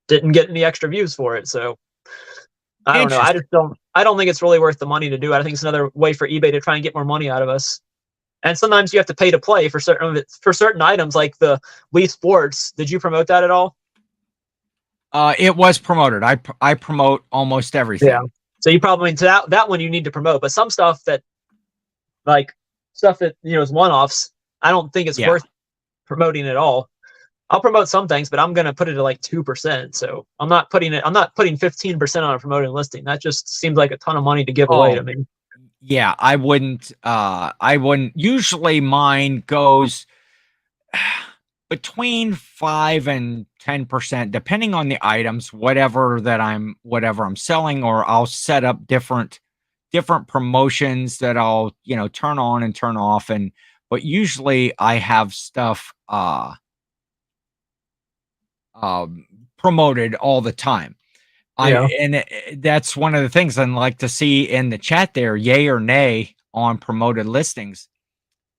didn't get any extra views for it. So I don't know. I don't think it's really worth the money to do it. I think it's another way for eBay to try and get more money out of us. And sometimes you have to pay to play for certain items, like the Wii Sports. Did you promote that at all? It was promoted. I promote almost everything. Yeah. So you probably that one you need to promote, but some stuff that is one-offs. I don't think it's worth promoting at all. I'll promote some things, but I'm gonna put it at like 2%. So I'm not putting 15% on a promoted listing. That just seems like a ton of money to give away to Oh, me. yeah, I wouldn't usually mine goes between 5 and 10%, depending on the items, whatever I'm selling, or I'll set up different promotions that I'll, turn on and turn off. But usually I have stuff um promoted all the time. Yeah, That's one of the things I'd like to see in the chat there, yay or nay on promoted listings.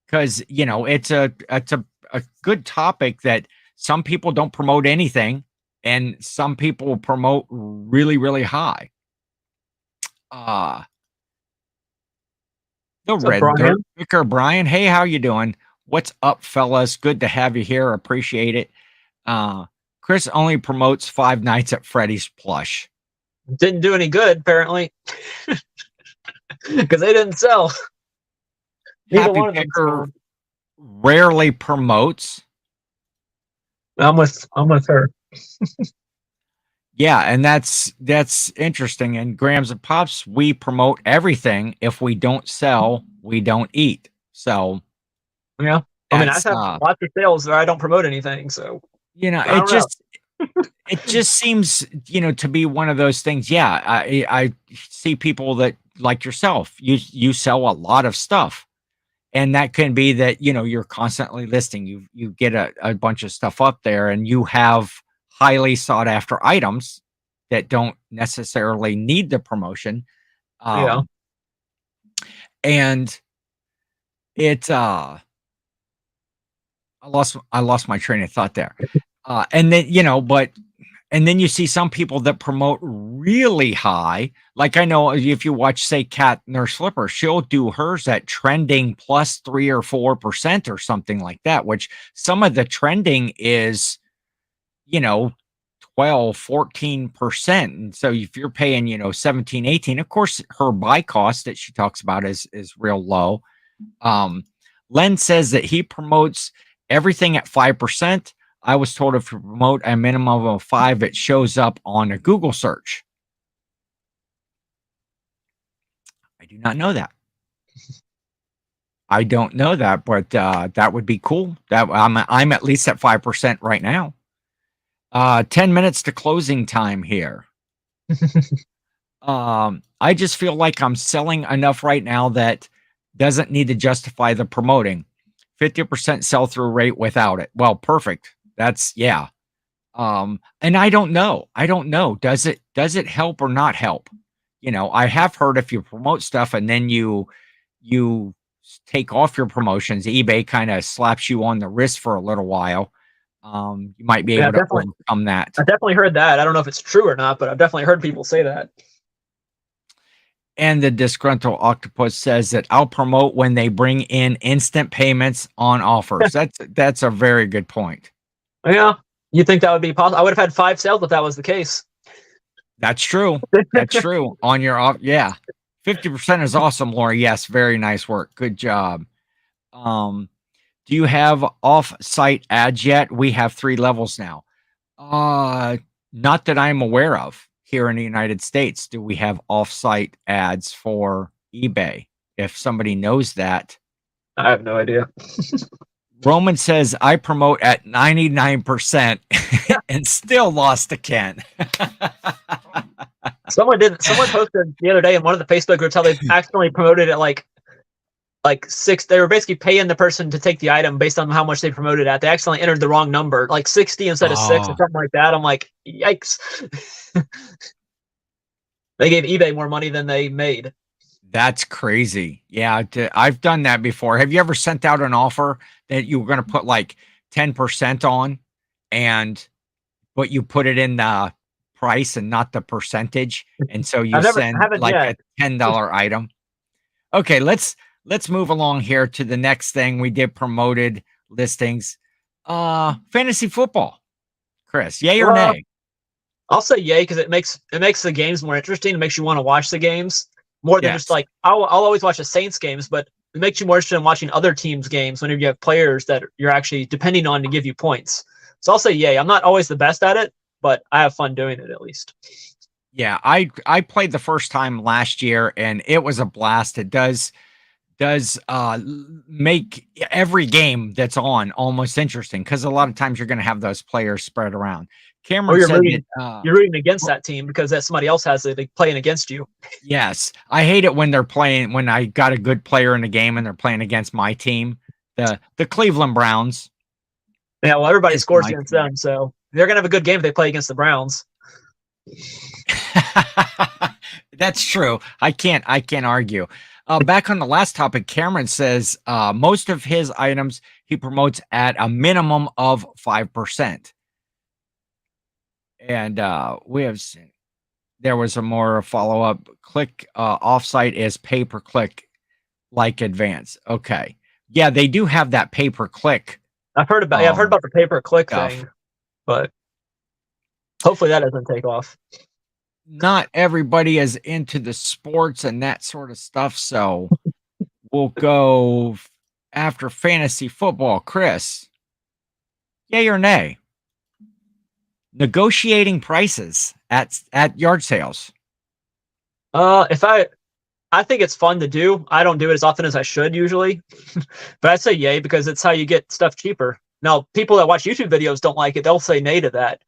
Because it's a good topic that some people don't promote anything, and some people promote really, really high. Uh the so Red Dirt Brian, Picker, Brian. Hey, how you doing? What's up, fellas? Good to have you here. Appreciate it. Uh Chris only promotes Five Nights at Freddy's plush. didn't do any good apparently because they didn't sell. Neither Happy one of them Picker sold. rarely promotes. I'm with her. Yeah, and that's interesting. And Grams and Pops, we promote everything. If we don't sell, we don't eat. So Yeah. I mean, I that's have lots of sales where I don't promote anything, so I it don't know. just seems, to be one of those things. Yeah, I see people that like yourself. You sell a lot of stuff. And that can be that, you're constantly listing. You get a bunch of stuff up there, and you have highly sought after items that don't necessarily need the promotion. Yeah. Um, and it I lost my train of thought there. And then, and then you see some people that promote really high. Like, I know if you watch, say, Cat Nurse Flipper, she'll do hers at trending plus 3 or 4% or something like that, which some of the trending is, you know, 12, 14%. And so if you're paying, 17, 18, of course, her buy cost that she talks about is real low. Um, Len says that he promotes everything at 5%. I was told if you promote a minimum of 5, it shows up on a Google search. I do not know that. I don't know that, but that would be cool. That I'm at least at 5% right now. 10 minutes to closing time here. I just feel like I'm selling enough right now that doesn't need to justify the promoting. 50% sell through rate without it. Well, perfect. That's yeah. And I don't know. I don't know. Does it help or not help? I have heard if you promote stuff and then you take off your promotions, eBay kind of slaps you on the wrist for a little while. You might be Yeah, able to definitely. overcome that. I definitely heard that. I don't know if it's true or not, but I've definitely heard people say that. And the disgruntled octopus says that I'll promote when they bring in instant payments on offers. That's a very good point. Yeah. You think that would be possible? I would have had 5 sales if that was the case. That's true. That's true. On your off, yeah. 50% is awesome, Laura. Yes, very nice work. Good job. Um, do you have off-site ads yet? We have 3 levels now. Not that I'm aware of here in the United States. Do we have off-site ads for eBay? If somebody knows that. I have no idea. Roman says I promote at 99% and still lost to Ken. Someone posted the other day in one of the Facebook groups how they accidentally promoted it like 6. They were basically paying the person to take the item based on how much they promoted at. They accidentally entered the wrong number, like 60 instead of 6 or Oh, something like that. I'm like, yikes. They gave eBay more money than they made. that's crazy. Yeah, I've done that before. Have you ever sent out an offer that you were going to put like 10% on, but you put it in the price and not the percentage, and so you I send haven't like yet. a $10 item? Okay, let's move along here to the next thing. We did promoted listings. Fantasy football. Chris, yay or Well, nay? I'll say yay because it makes the games more interesting. It makes you want to watch the games more than just Yes. like I'll always watch the Saints games, but it makes you more interested in watching other teams' games whenever you have players that you're actually depending on to give you points. So I'll say yay. I'm not always the best at it, but I have fun doing it at least. Yeah, I played the first time last year and it was a blast. It does make every game that's on almost interesting because a lot of times you're going to have those players spread around. Or Cameron said that you're rooting against that team because that somebody else has it playing against you. yes, I hate it when they're playing when I got a good player in the game and they're playing against my team. The Cleveland Browns Yeah, well, everybody is scores my against team. them, so they're gonna have a good game if they play against the Browns. That's true. I can't argue. Back on the last topic, Cameron says most of his items he promotes at a minimum of 5%. And we have seen, there was a more follow up. Click offsite is pay per click like advance. Okay, yeah, they do have that pay per click I've heard about the pay per click stuff. thing, but hopefully that doesn't take off. Not everybody is into the sports and that sort of stuff, so we'll go after fantasy football. Chris, yay or nay? Negotiating prices at yard sales. If I think it's fun to do. I don't do it as often as I should usually, but I'd say yay because it's how you get stuff cheaper. Now, people that watch YouTube videos don't like it; they'll say nay to that.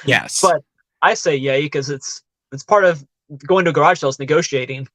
Yes, But I say yay because it's part of going to garage sales, negotiating.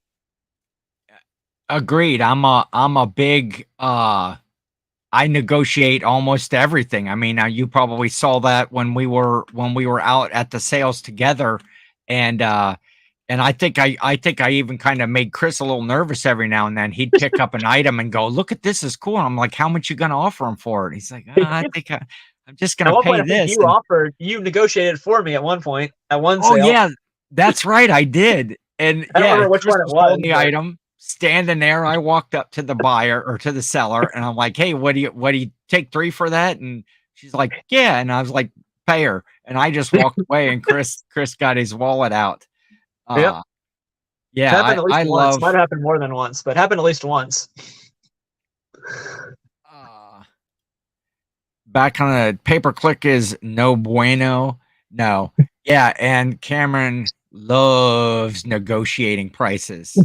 agreed. I'm a big I negotiate almost everything. I mean, you probably saw that when we were out at the sales together, and I think I even kind of made Chris a little nervous every now and then. He'd pick up an item and go, "Look at this, is cool." And I'm like, "How much you gonna offer him for it?" He's like, I'm just At gonna one point, pay I think this." And you negotiated for me at one point at one oh sale. yeah, that's right, I did. And I don't yeah, remember which Chris one it was was, holding the but item, standing there. I walked up to the buyer or to the seller, and I'm like, "Hey, what do you take 3 for that?" And she's like, "Yeah." And I was like, "Pay her." And I just walked away, and Chris got his wallet out. yep, Uh, yeah, happened at least I once. Might love have happened more than once, but happened at least once. uh, back on the pay per click is no bueno. No, yeah, and Cameron loves negotiating prices.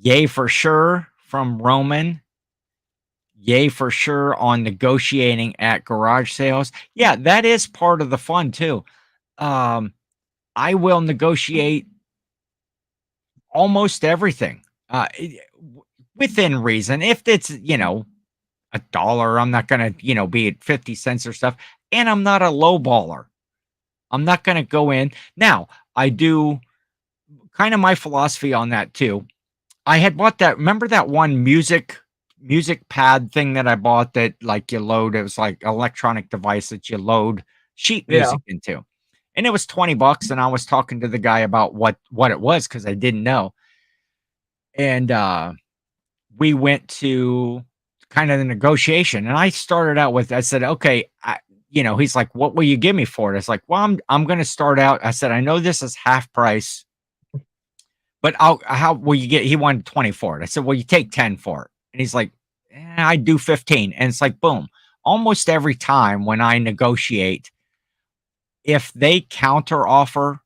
Yay for sure from Roman. Yay for sure on negotiating at garage sales. Yeah, that is part of the fun too. Um, I will negotiate almost everything within reason. If it's, a dollar, I'm not going to, be at 50 cents or stuff. And I'm not a low baller. I'm not going to go in. Now, I do kind of my philosophy on that too. I had bought that. Remember that one music pad thing that I bought that like you load, it was like electronic device that you load sheet Yeah, music into. And it was $20 and I was talking to the guy about what it was cuz I didn't know. And we went to kind of the negotiation and I started out with I said, "Okay, he's like, "What will you give me for it?" It's like, "Well, I'm going to start out." I said, "I know this is half price, but how will you get?" He wanted 20 for it. I said, "Well, you take 10 for it." And he's like, "I do 15." And it's like, boom. Almost every time when I negotiate, if they counter offer,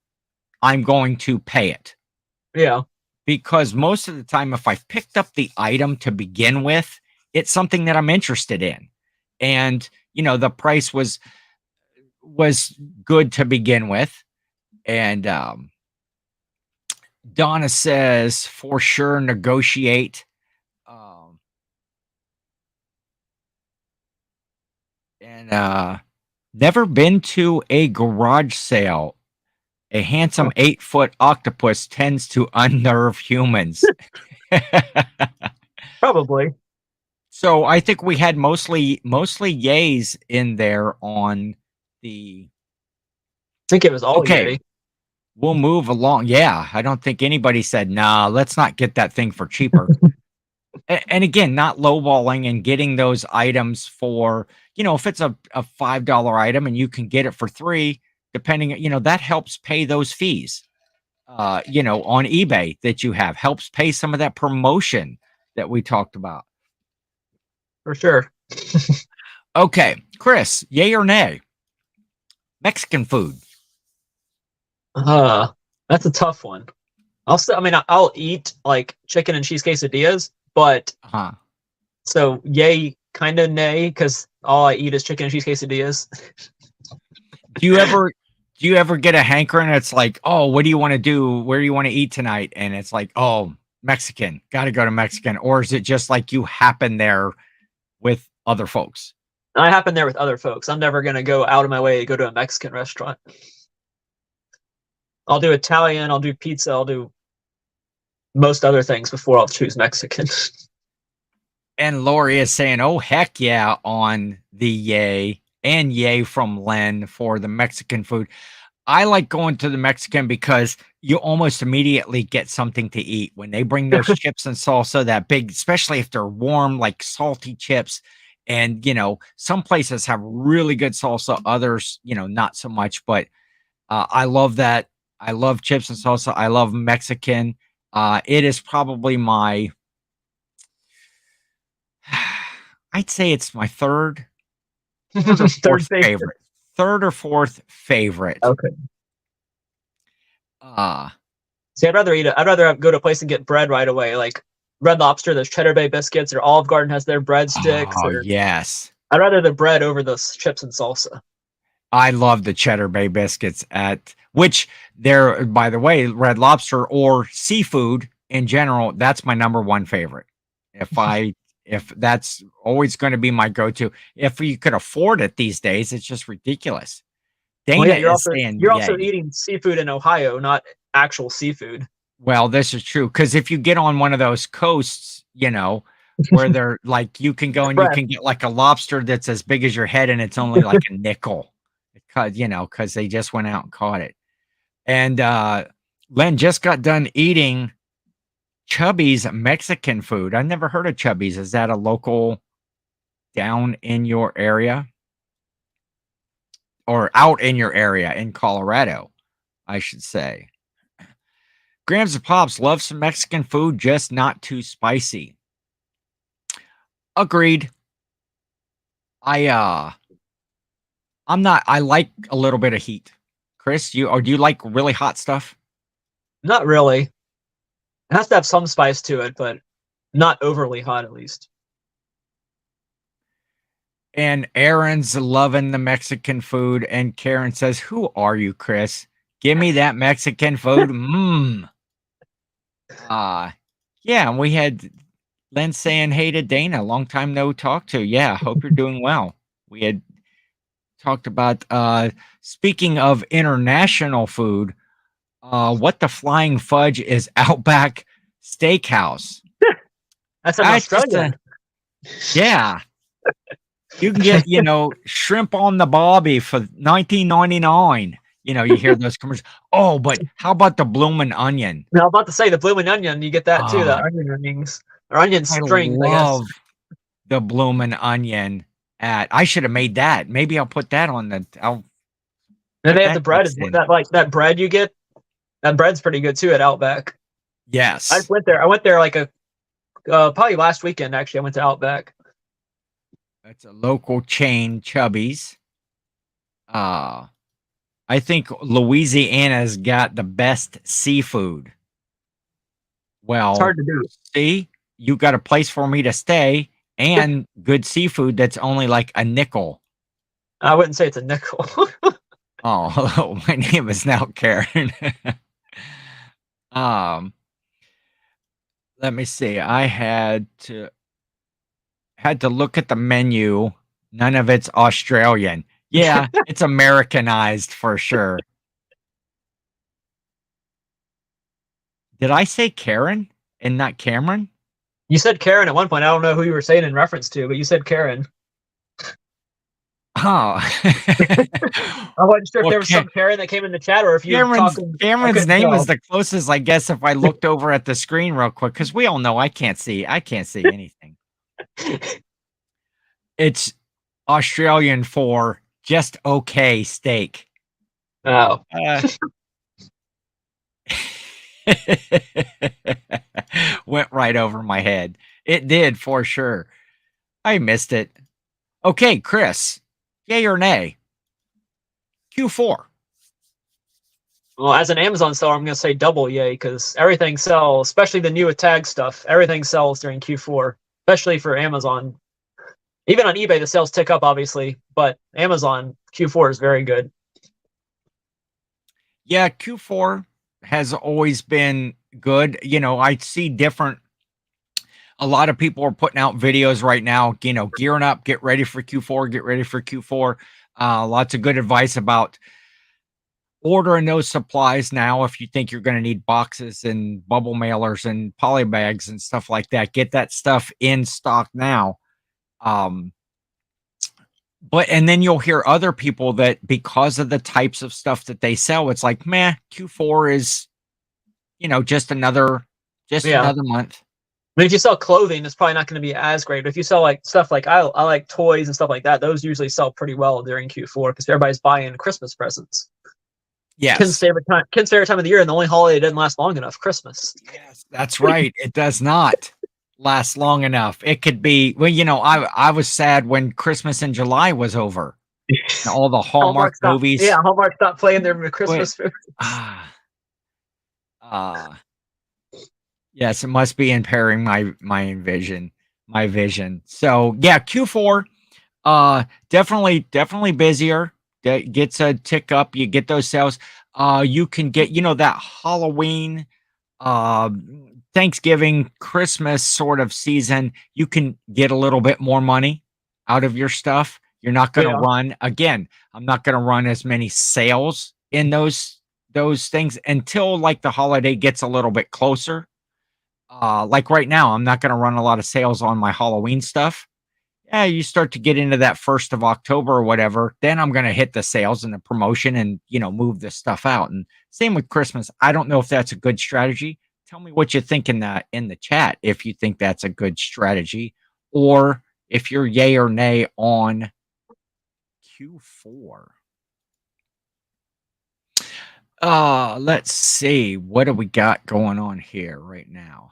I'm going to pay it. yeah, Because most of the time, if I picked up the item to begin with, it's something that I'm interested in. And, the price was good to begin with. And Donna says, for sure, negotiate. Um, and never been to a garage sale. A handsome 8-foot octopus tends to unnerve humans. probably. So I think we had mostly yays in there on the I think it was all okay, yay. we'll move along. Yeah, I don't think anybody said, nah, let's not get that thing for cheaper. And again, not lowballing and getting those items for, if it's a $5 item and you can get it for 3, depending, that helps pay those fees, on eBay that you have, helps pay some of that promotion that we talked about. For sure. Okay, Chris, yay or nay? Mexican food. Uh, that's a tough one. I mean, I'll eat like chicken and cheese quesadillas, but Huh. so yay, kind of nay, because all I eat is chicken and cheese quesadillas. Do you ever do you ever get a hankering? It's like, oh, what do you want to do? Where do you want to eat tonight? And it's like, oh, Mexican, got to go to Mexican. Or is it just like you happen there with other folks? I happen there with other folks. I'm never gonna go out of my way to go to a Mexican restaurant. I'll do Italian, I'll do pizza, I'll do most other things before I'll choose Mexican. And Lori is saying, oh, heck yeah, on the yay and yay from Len for the Mexican food. I like going to the Mexican because you almost immediately get something to eat when they bring those chips and salsa, that big, especially if they're warm, like salty chips. And, some places have really good salsa, others, not so much. But I love that. I love chips and salsa. I love Mexican. It is probably I'd say it's my third or Third fourth favorite. favorite. Third or fourth favorite. Okay. Uh, See, I'd rather go to a place and get bread right away. Like Red Lobster, there's Cheddar Bay biscuits, or Olive Garden has their breadsticks. oh, Or yes. I'd rather the bread over the chips and salsa. I love the Cheddar Bay biscuits at which they're, by the way, Red Lobster or seafood in general. That's my number one favorite. If that's always going to be my go-to. If you could afford it these days, it's just ridiculous. Well, yeah, Dana is saying you're also yay. eating seafood in Ohio, not actual seafood. Well, this is true because if you get on one of those coasts, where they're like you can go and you Bread. can get like a lobster that's as big as your head and it's only like a nickel because they just went out and caught it. And Len just got done eating Chubby's Mexican food. I've never heard of Chubby's. Is that a local down in your area or out in your area in Colorado, I should say? Grams of Pops love some Mexican food, just not too spicy. Agreed. I'm not I like a little bit of heat. Chris, do you like really hot stuff? Not really. It has to have some spice to it, but not overly hot, at least. And Aaron's loving the Mexican food. And Karen says, who are you, Chris? Give me that Mexican food. Mmm. Yeah, and we had Len saying hey to Dana. Long time no talk to. Yeah, hope you're doing well. We had talked about speaking of international food, what the flying fudge is Outback Steakhouse. That's an That's just Australian. yeah. You can get, shrimp on the bobby for $19.99. You hear those commercials. Oh, but how about the bloomin' onion? Now, I'm about to say the bloomin' onion. You get that too. The Ah, onion rings or onion I strings, I guess. love the bloomin' onion I should have made that. Maybe I'll put that I'll And put they have the that bread next in. that bread you get. That bread's pretty good too at Outback. I Yes. went there. I went there like probably last weekend. Actually, I went to Outback. That's a local chain, Chubby's. Uh, I think Louisiana's got the best seafood. It's Well, hard to do. see, you got a place for me to stay and good seafood that's only like a nickel. I wouldn't say it's a nickel. Oh, hello. My name is now Karen. um, let me see. I had to look at the menu. None of it's Australian. Yeah, it's Americanized for sure. Did I say Karen and not Cameron? You said Karen at one point. I don't know who you were saying in reference to, but you said Karen. Oh. I wasn't sure if Well, there was some Karen that came in the chat or if you were Cameron's talking. I Cameron's couldn't name is tell. the closest, I guess, if I looked over at the screen real quick, because we all know I can't see anything. It's Australian for just okay steak. Oh, Uh, went right over my head. It did for sure. I missed it. Okay, Chris, yay or nay? Q4. Well, as an Amazon seller, I'm going to say double yay because everything sells, especially the new with tag stuff. Everything sells during Q4, especially for Amazon. Even on eBay, the sales tick up, obviously, but Amazon Q4 is very good. Yeah, Q4 has always been good. You know, I see different, a lot of people are putting out videos right now, you know, gearing up, get ready for Q4, get ready for Q4. Lots of good advice about ordering those supplies now. If you think you're going to need boxes and bubble mailers and poly bags and stuff like that, get that stuff in stock now. Um, but and then you'll hear other people that because of the types of stuff that they sell, it's like, meh, Q4 is, you know, just Yeah. another month. I mean, if you sell clothing, it's probably not going to be as great. But if you sell like stuff like I like toys and stuff like that, those usually sell pretty well during Q4 because everybody's buying Christmas presents. Yes. Kids' favorite time of the year, and the only holiday that doesn't last long enough, Christmas. Yes, that's right. It does not last long enough. It could be, well, you know, I was sad when Christmas in July was over and all the Hallmark movies Hallmark stopped playing their quit. Christmas movies. Ah, ah, yes, it must be impairing my vision. So yeah, Q4, definitely busier. That gets a tick up. You get those sales. You can get, you know, that Halloween, uh, Thanksgiving, Christmas sort of season. You can get a little bit more money out of your stuff. You're not going to Yeah, run again. I'm not going to run as many sales in those things until like the holiday gets a little bit closer. Like right now, I'm not going to run a lot of sales on my Halloween stuff. Yeah, you start to get into that 1st of October or whatever, then I'm going to hit the sales and the promotion and, you know, move this stuff out. And same with Christmas. I don't know if that's a good strategy. Tell me what you think in the chat if you think that's a good strategy or if you're yay or nay on Q4. Let's see. What do we got going on here right now?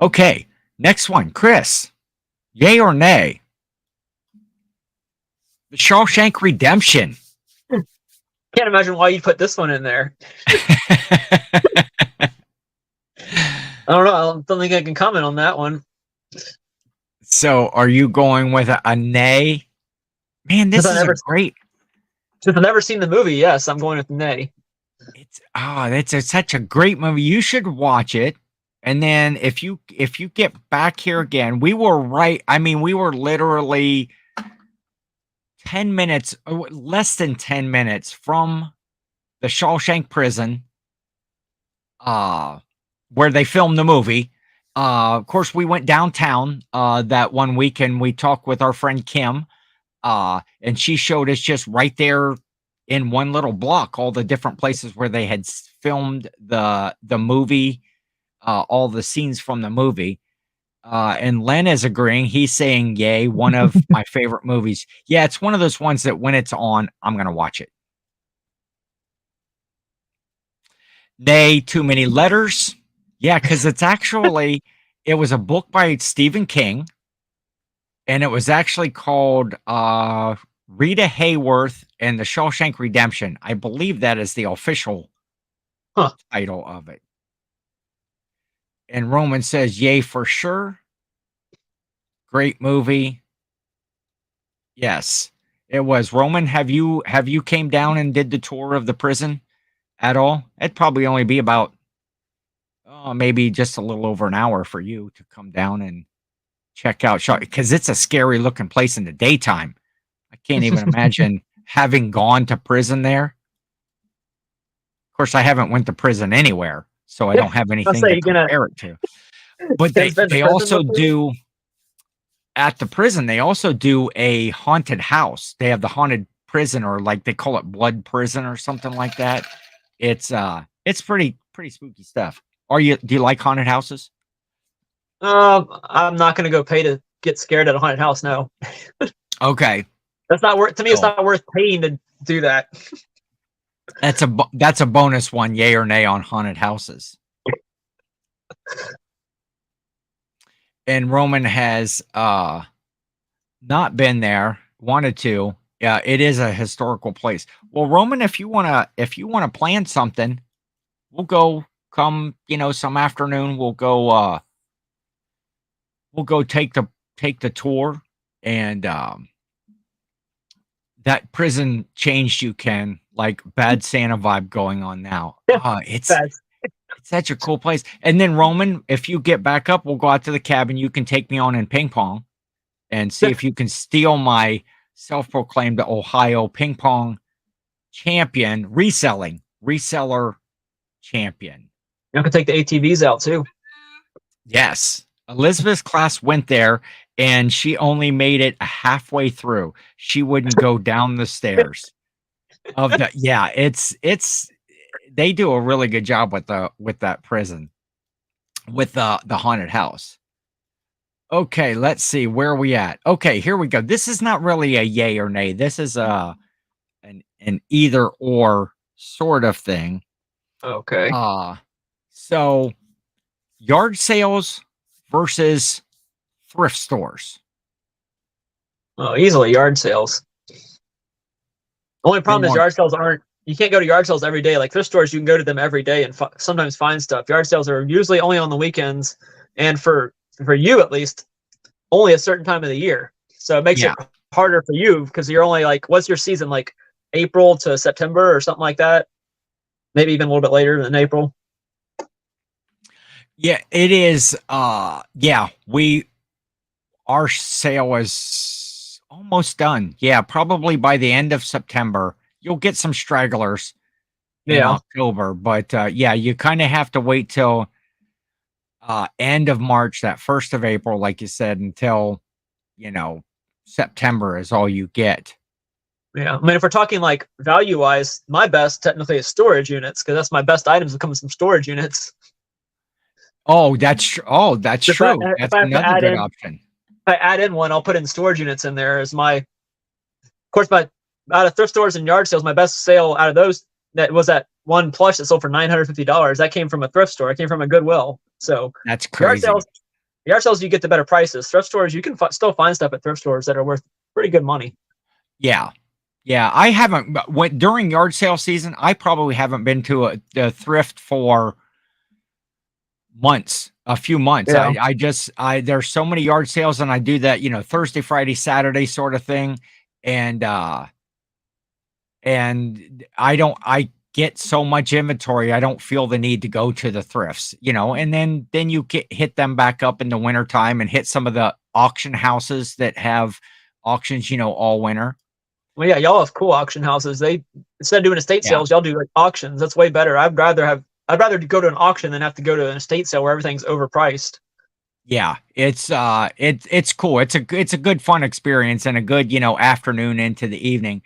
Okay, next one, Chris. Yay or nay? The Shawshank Redemption. can't imagine why you'd put this one in there. I don't know. I don't think I can comment on that one. So, are you going with a nay? Man, Since this I is a never great. since I've never seen the movie, yes, I'm going with nay. Such a great movie. You should watch it. And then if you get back here again, we were right. I mean, we were literally 10 minutes, less than 10 minutes from the Shawshank prison, uh, where they filmed the movie. Of course, we went downtown that one week and we talked with our friend Kim. And she showed us just right there in one little block all the different places where they had filmed the movie, all the scenes from the movie. And Len is agreeing. He's saying, "Yay!" One of my favorite movies. Yeah, it's one of those ones that when it's on, I'm gonna watch it. Nay, too many letters. Yeah, because it's actually it was a book by Stephen King, and it was actually called Rita Hayworth and the Shawshank Redemption. I believe that is the official Huh. title of it. And Roman says, "Yay for sure! Great movie." Yes, it was. Roman, have you came down and did the tour of the prison at all? It'd probably only be about maybe just a little over an hour for you to come down and check out because it's a scary looking place in the daytime. I can't even imagine having gone to prison there. Of course, I haven't went to prison anywhere, so I don't have I'll anything say to you're gonna. compare it to. But Ken's been to they prison also before. do at the prison, they also do a haunted house. They have the haunted prison, or like they call it blood prison or something like that. It's pretty spooky stuff. Do you like haunted houses? I'm not gonna go pay to get scared at a haunted house. No, Okay. that's not worth. To me, it's So not worth paying to do that. that's a bonus one, yay or nay on haunted houses. And Roman has Not been there. Wanted to. Yeah, it is a historical place. Well, Roman, if you wanna plan something, we'll go come, some afternoon, we'll go take the tour and that prison changed you, Ken, like bad Santa vibe going on now. It's That's such a cool place. And then Roman, if you get back up, we'll go out to the cabin. You can take me on in ping pong and see if you can steal my self-proclaimed Ohio ping pong champion, reseller champion. you can take the ATVs out too. Yes. Elizabeth's class went there and she only made it halfway through. She wouldn't go down the stairs of the yeah, it's they do a really good job with that prison, with the haunted house. Okay, let's see where are we at. Okay, here we go. This is not really a yay or nay. This is an either or sort of thing. Okay. Uh so yard sales versus thrift stores. Oh, easily yard sales. The only You problem is want yard sales aren't. You can't go to yard sales every day. Like thrift stores, you can go to them every day and sometimes find stuff. Yard sales are usually only on the weekends, and for you at least, only a certain time of the year. So it makes it yeah. harder for you because you're only like, what's your season like? April to September or something like that. Maybe even a little bit later than April. Yeah, it is yeah, we our sale is almost done. Yeah, probably by the end of September. You'll get some stragglers in Yeah. October, but yeah, you kind of have to wait till end of March, that 1st of April, like you said, until, you know, September is all you get. Yeah. I mean, if we're talking like value wise, my best technically is storage units because that's my best items that come from storage units. Oh, that's If I true. if That's I have to another add good in option. if I add in one, I'll put in storage units in there as my. Of course, my out of thrift stores and yard sales, my best sale out of those that was that one plush that sold for $950. That came from a thrift store. It came from a Goodwill. So That's yard crazy. sales, yard sales, you get the better prices. Thrift stores, you can still find stuff at thrift stores that are worth pretty good money. Yeah. Yeah, I haven't but when during yard sale season, I probably haven't been to a thrift for months, a few months. Yeah, I there's so many yard sales and I do that, Thursday, Friday, Saturday sort of thing. And I get so much inventory, I don't feel the need to go to the thrifts, and then you hit them back up in the wintertime and hit some of the auction houses that have auctions, all winter. well, yeah, y'all have cool auction houses. They instead of doing estate Yeah. sales, y'all do like auctions. That's way better. I'd rather go to an auction than have to go to an estate sale where everything's overpriced. Yeah, it's cool. It's a good fun experience and a good, afternoon into the evening.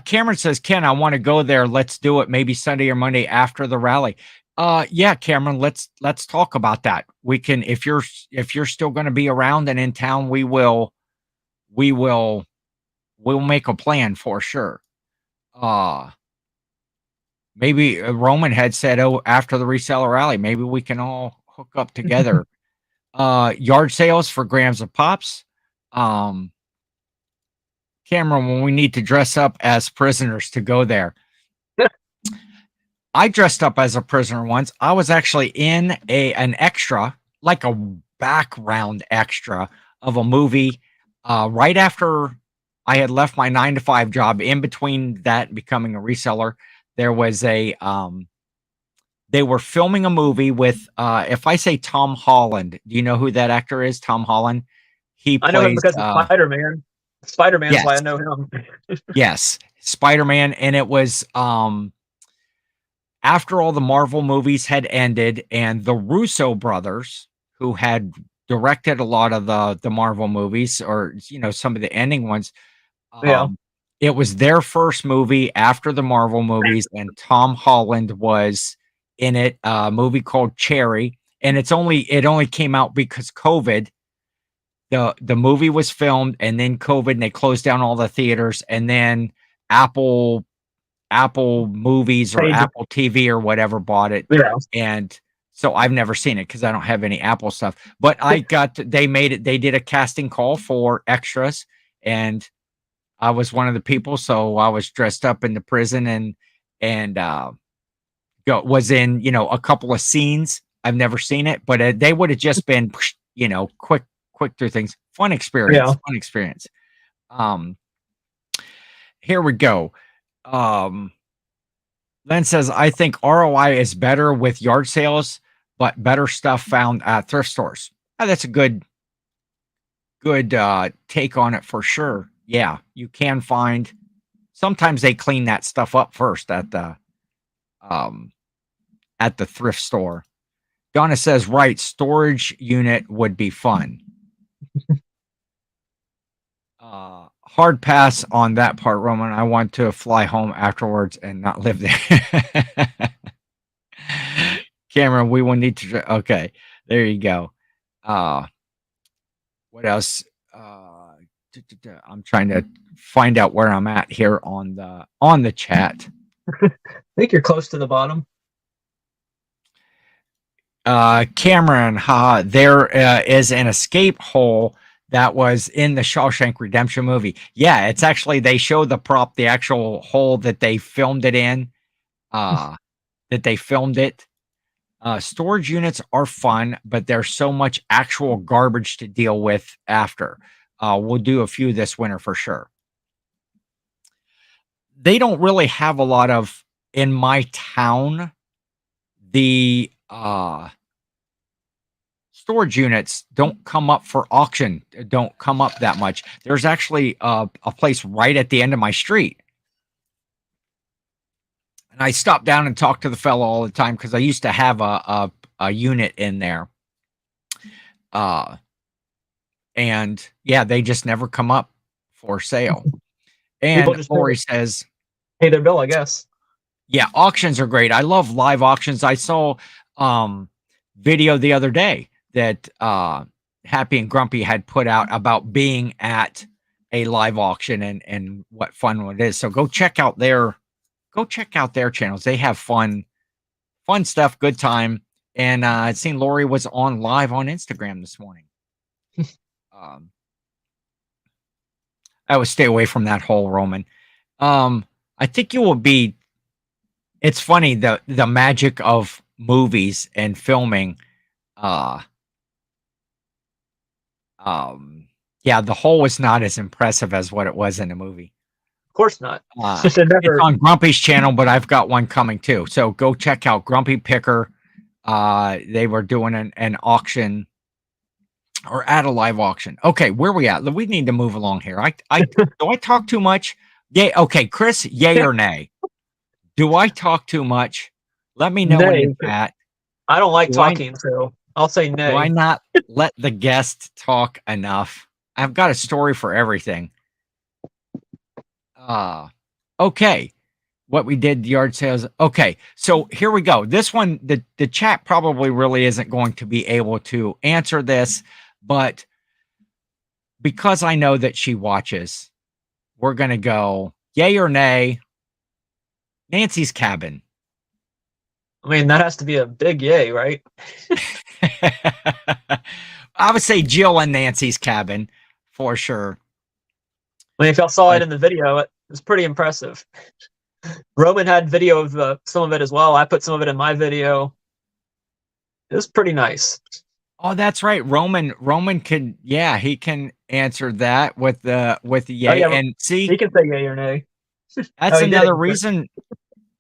Cameron says, "Ken, I want to go there. Let's do it. Maybe Sunday or Monday after the rally." Yeah, Cameron, let's talk about that. We can if you're still going to be around and in town, we will we'll make a plan for sure. Uh Maybe Roman had said, "Oh, after the reseller rally, maybe we can all hook up together." Yard sales for grams of pops. Um, Cameron, when we need to dress up as prisoners to go there. I dressed up as a prisoner once. I was actually in an extra, like a background extra of a movie, right after I had left my 9 to 5 job. In between that and becoming a reseller, there was they were filming a movie with, if I say Tom Holland, do you know who that actor is? Tom Holland. He I know him plays, because of Spider-Man. Spider-Man's yes, why I know him. yes, Spider-Man, and it was after all the Marvel movies had ended, and the Russo brothers, who had directed a lot of the Marvel movies, or some of the ending ones, Yeah, um, it was their first movie after the Marvel movies, and Tom Holland was in it. A movie called Cherry, and it only came out because COVID. The movie was filmed, and then COVID, and they closed down all the theaters, and then Apple Movies or paid. Apple TV or whatever bought it, Yeah, and So I've never seen it because I don't have any Apple stuff. But they made it. They did a casting call for extras, and I was one of the people. So I was dressed up in the prison and was in a couple of scenes. I've never seen it, but they would have just been quick through things. Fun experience. Yeah. Fun experience. Um, Here we go. Um, Len says, I think ROI is better with yard sales, but better stuff found at thrift stores. That's a good take on it for sure. Yeah, you can find. Sometimes they clean that stuff up first um, at the thrift store. Donna says, right, storage unit would be fun. Hard pass on that part, Roman. I want to fly home afterwards and not live there. Cameron, we will need to. Okay, there you go. What else? I'm trying to find out where I'm at here on the chat. I think you're close to the bottom. Cameron, there is an escape hole that was in the Shawshank Redemption movie. Yeah, it's actually, they show the prop, the actual hole that they filmed it in, storage units are fun, but there's so much actual garbage to deal with after. We'll do a few this winter for sure. They don't really have a lot of, in my town, the storage units don't come up for auction, don't come up that much. There's actually a place right at the end of my street. And I stop down and talk to the fellow all the time because I used to have a unit in there. And yeah, they just never come up for sale. And Lori says, pay their bill, I guess. Yeah, auctions are great. I love live auctions. I saw video the other day that Happy and Grumpy had put out about being at a live auction and what fun it is. So go check out their channels. They have fun stuff, good time. And I'd seen Lori was on live on Instagram this morning. I would stay away from that whole Roman. I think you will be. It's funny, the magic of movies and filming. Yeah, the hole was not as impressive as what it was in the movie. Of course not. It's on Grumpy's channel, but I've got one coming too. So go check out Grumpy Picker. They were doing an auction or at a live auction. Okay, where we at? We need to move along here. Do I talk too much? Yay. Okay, Chris, yay or nay? Do I talk too much? Let me know in the chat. I don't like talking, so I'll say nay. Why not let the guest talk enough? I've got a story for everything. Okay. What we did, yard sales. Okay, so here we go. This one, the chat probably really isn't going to be able to answer this, but because I know that she watches, we're going to go yay or nay. Nancy's cabin. I mean, that has to be a big yay, right? I would say Jill and Nancy's cabin for sure. I mean, if y'all saw it in the video, it was pretty impressive. Roman had video of some of it as well. I put some of it in my video. It was pretty nice. Oh, that's right. Roman can, yeah, he can answer that with the yay. Oh, yeah, and see, he can say yay or nay. That's another reason,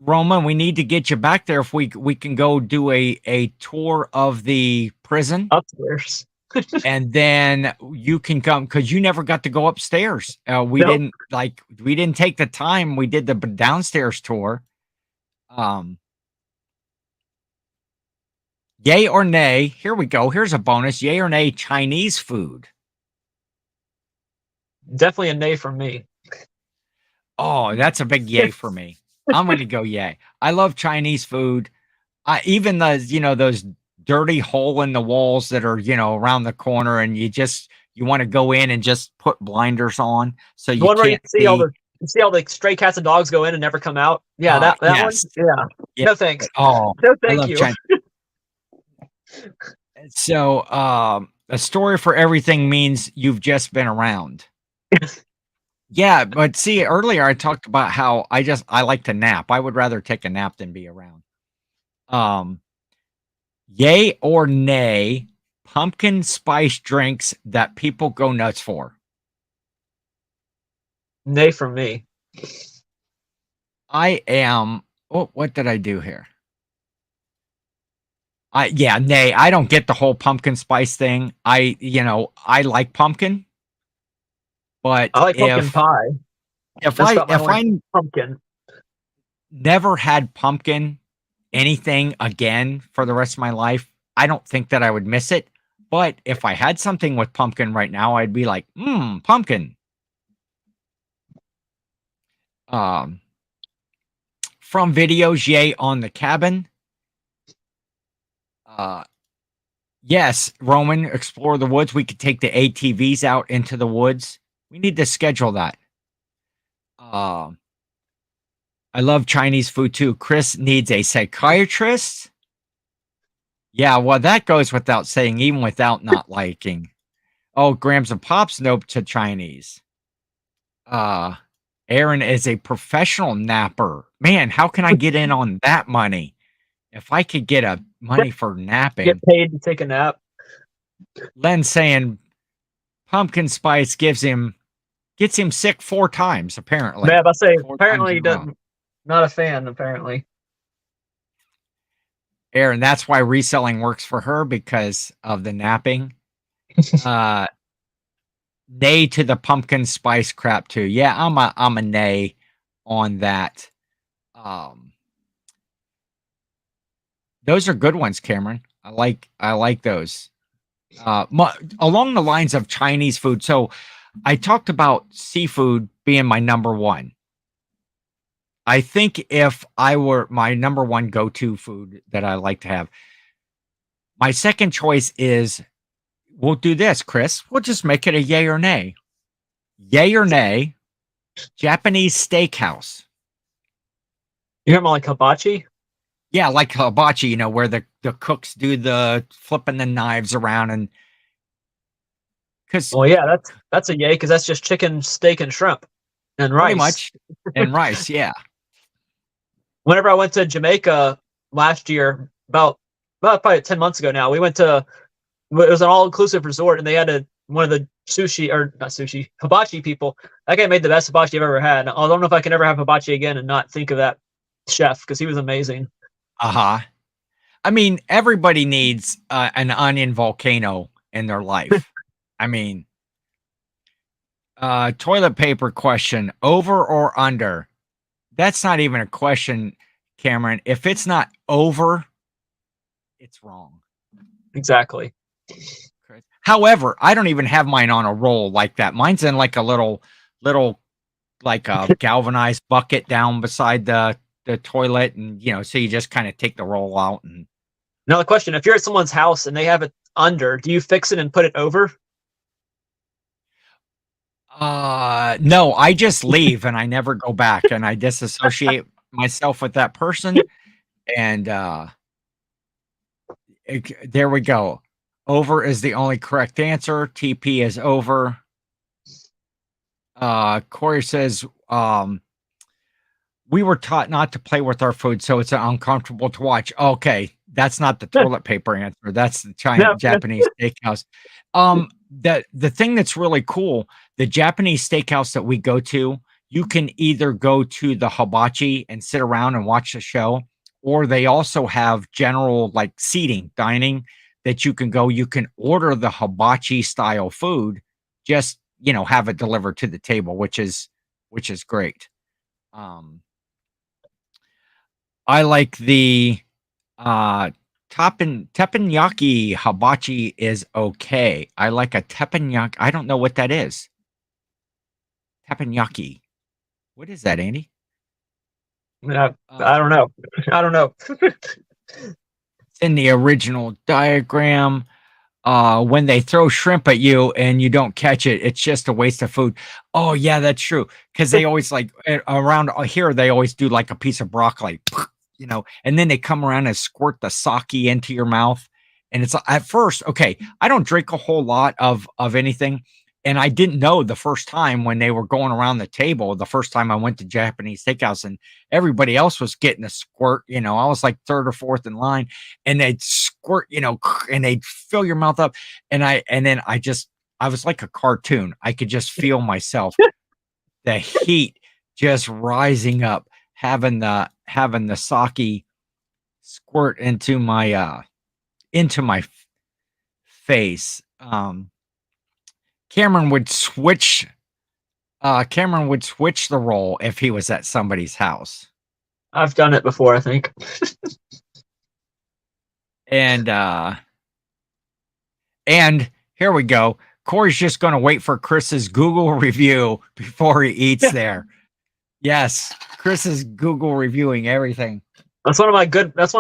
Roman, we need to get you back there if we can go do a tour of the prison upstairs. And then you can come because you never got to go upstairs. We didn't take the time. We did the downstairs tour. Yay or nay? Here we go. Here's a bonus. Yay or nay? Chinese food. Definitely a nay from me. Oh, that's a big yay for me. I'm going to go yay. I love Chinese food. Even those dirty hole in the walls that are, around the corner, and you want to go in and just put blinders on so you can't see all the stray cats and dogs go in and never come out. Yeah, that yes. one. Yeah. No thanks. Oh, no thank you. So, a story for everything means you've just been around. Yeah, but see, earlier I talked about how I like to nap. I would rather take a nap than be around. Um, Yay or nay, pumpkin spice drinks that people go nuts for? Nay from me. I am what did I do here? Yeah, nay, I don't get the whole pumpkin spice thing. I like pumpkin, I but like pumpkin pie. That's about my if only I pumpkin. never had pumpkin anything again for the rest of my life, I don't think that I would miss it. But if I had something with pumpkin right now, I'd be like, pumpkin. Um, from videos, yay on the cabin. Uh, yes, Roman, explore the woods. We could take the ATVs out into the woods. We need to schedule that. Um, I love Chinese food too. Chris needs a psychiatrist. Yeah, well, that goes without saying, even without not liking. Oh, grams of pops, nope to Chinese. Uh, Aaron is a professional napper. Man, how can I get in on that money? If I could get a money for Get napping. paid to take a nap. Len saying pumpkin spice gets him sick 4 times, apparently. Man, I say 4 times apparently in he a row. doesn't. Not a fan. Apparently, Aaron, that's why reselling works for her because of the napping. Uh Nay to the pumpkin spice crap too. Yeah, I'm a nay on that. Um those are good ones, Cameron. I like those. Along the lines of Chinese food. So I talked about seafood being my number one. I think if I were my number one go-to food that I like to have, my second choice is we'll do this, Chris. We'll just make it a yay or nay. Yay or nay, Japanese steakhouse. you hear about like hibachi? Yeah, like hibachi, where the cooks do the flipping the knives around and because Well, yeah, that's a yay because that's just chicken, steak, and shrimp and pretty rice. much and rice, yeah. Whenever I went to Jamaica last year, about probably 10 months ago now, we went to it was an all inclusive resort, and they had one of the sushi or not sushi hibachi people. That guy made the best hibachi I've ever had. I don't know if I can ever have hibachi again and not think of that chef because he was amazing. Uh-huh. I mean, everybody needs an onion volcano in their life. I mean, toilet paper question, over or under? That's not even a question, Cameron. If it's not over, it's wrong. Exactly. However, I don't even have mine on a roll like that. Mine's in like a little like a galvanized bucket down beside the toilet, and so you just kind of take the roll out and Now the question: if you're at someone's house and they have it under, do you fix it and put it over? no, I just leave and I never go back and I disassociate myself with that person and there we go. Over is the only correct answer. TP is over. Corey says, we were taught not to play with our food, so it's uncomfortable to watch. Okay, that's not the toilet paper answer. That's the No, no. Japanese steakhouse. The thing that's really cool, the Japanese steakhouse that we go to, you can either go to the hibachi and sit around and watch the show, or they also have general like seating, dining that you can go. You can order the hibachi style food, just have it delivered to the table, which is great. Um, I like the teppanyaki hibachi is okay. I like a teppanyaki. I don't know what that is. Teppanyaki. What is that, Andy? I Uh, don't know. I don't know. it's in the original diagram. When they throw shrimp at you and you don't catch it, it's just a waste of food. Oh yeah, that's true. Because they always like around here, they always do like a piece of broccoli, and then they come around and squirt the sake into your mouth, And it's at first, okay, I don't drink a whole lot of anything. And I didn't know the first time when they were going around the table, the first time I went to Japanese steakhouse and everybody else was getting a squirt, I was like third or fourth in line and they'd squirt, and they'd fill your mouth up. I was like a cartoon. I could just feel myself, the heat just rising up, having the sake squirt into my face. Cameron would switch Cameron would switch the role if he was at somebody's house. I've done it before, I think. And here we go. Corey's just going to wait for Chris's Google review before he eats there. Yes, Chris is Google reviewing everything. That's one of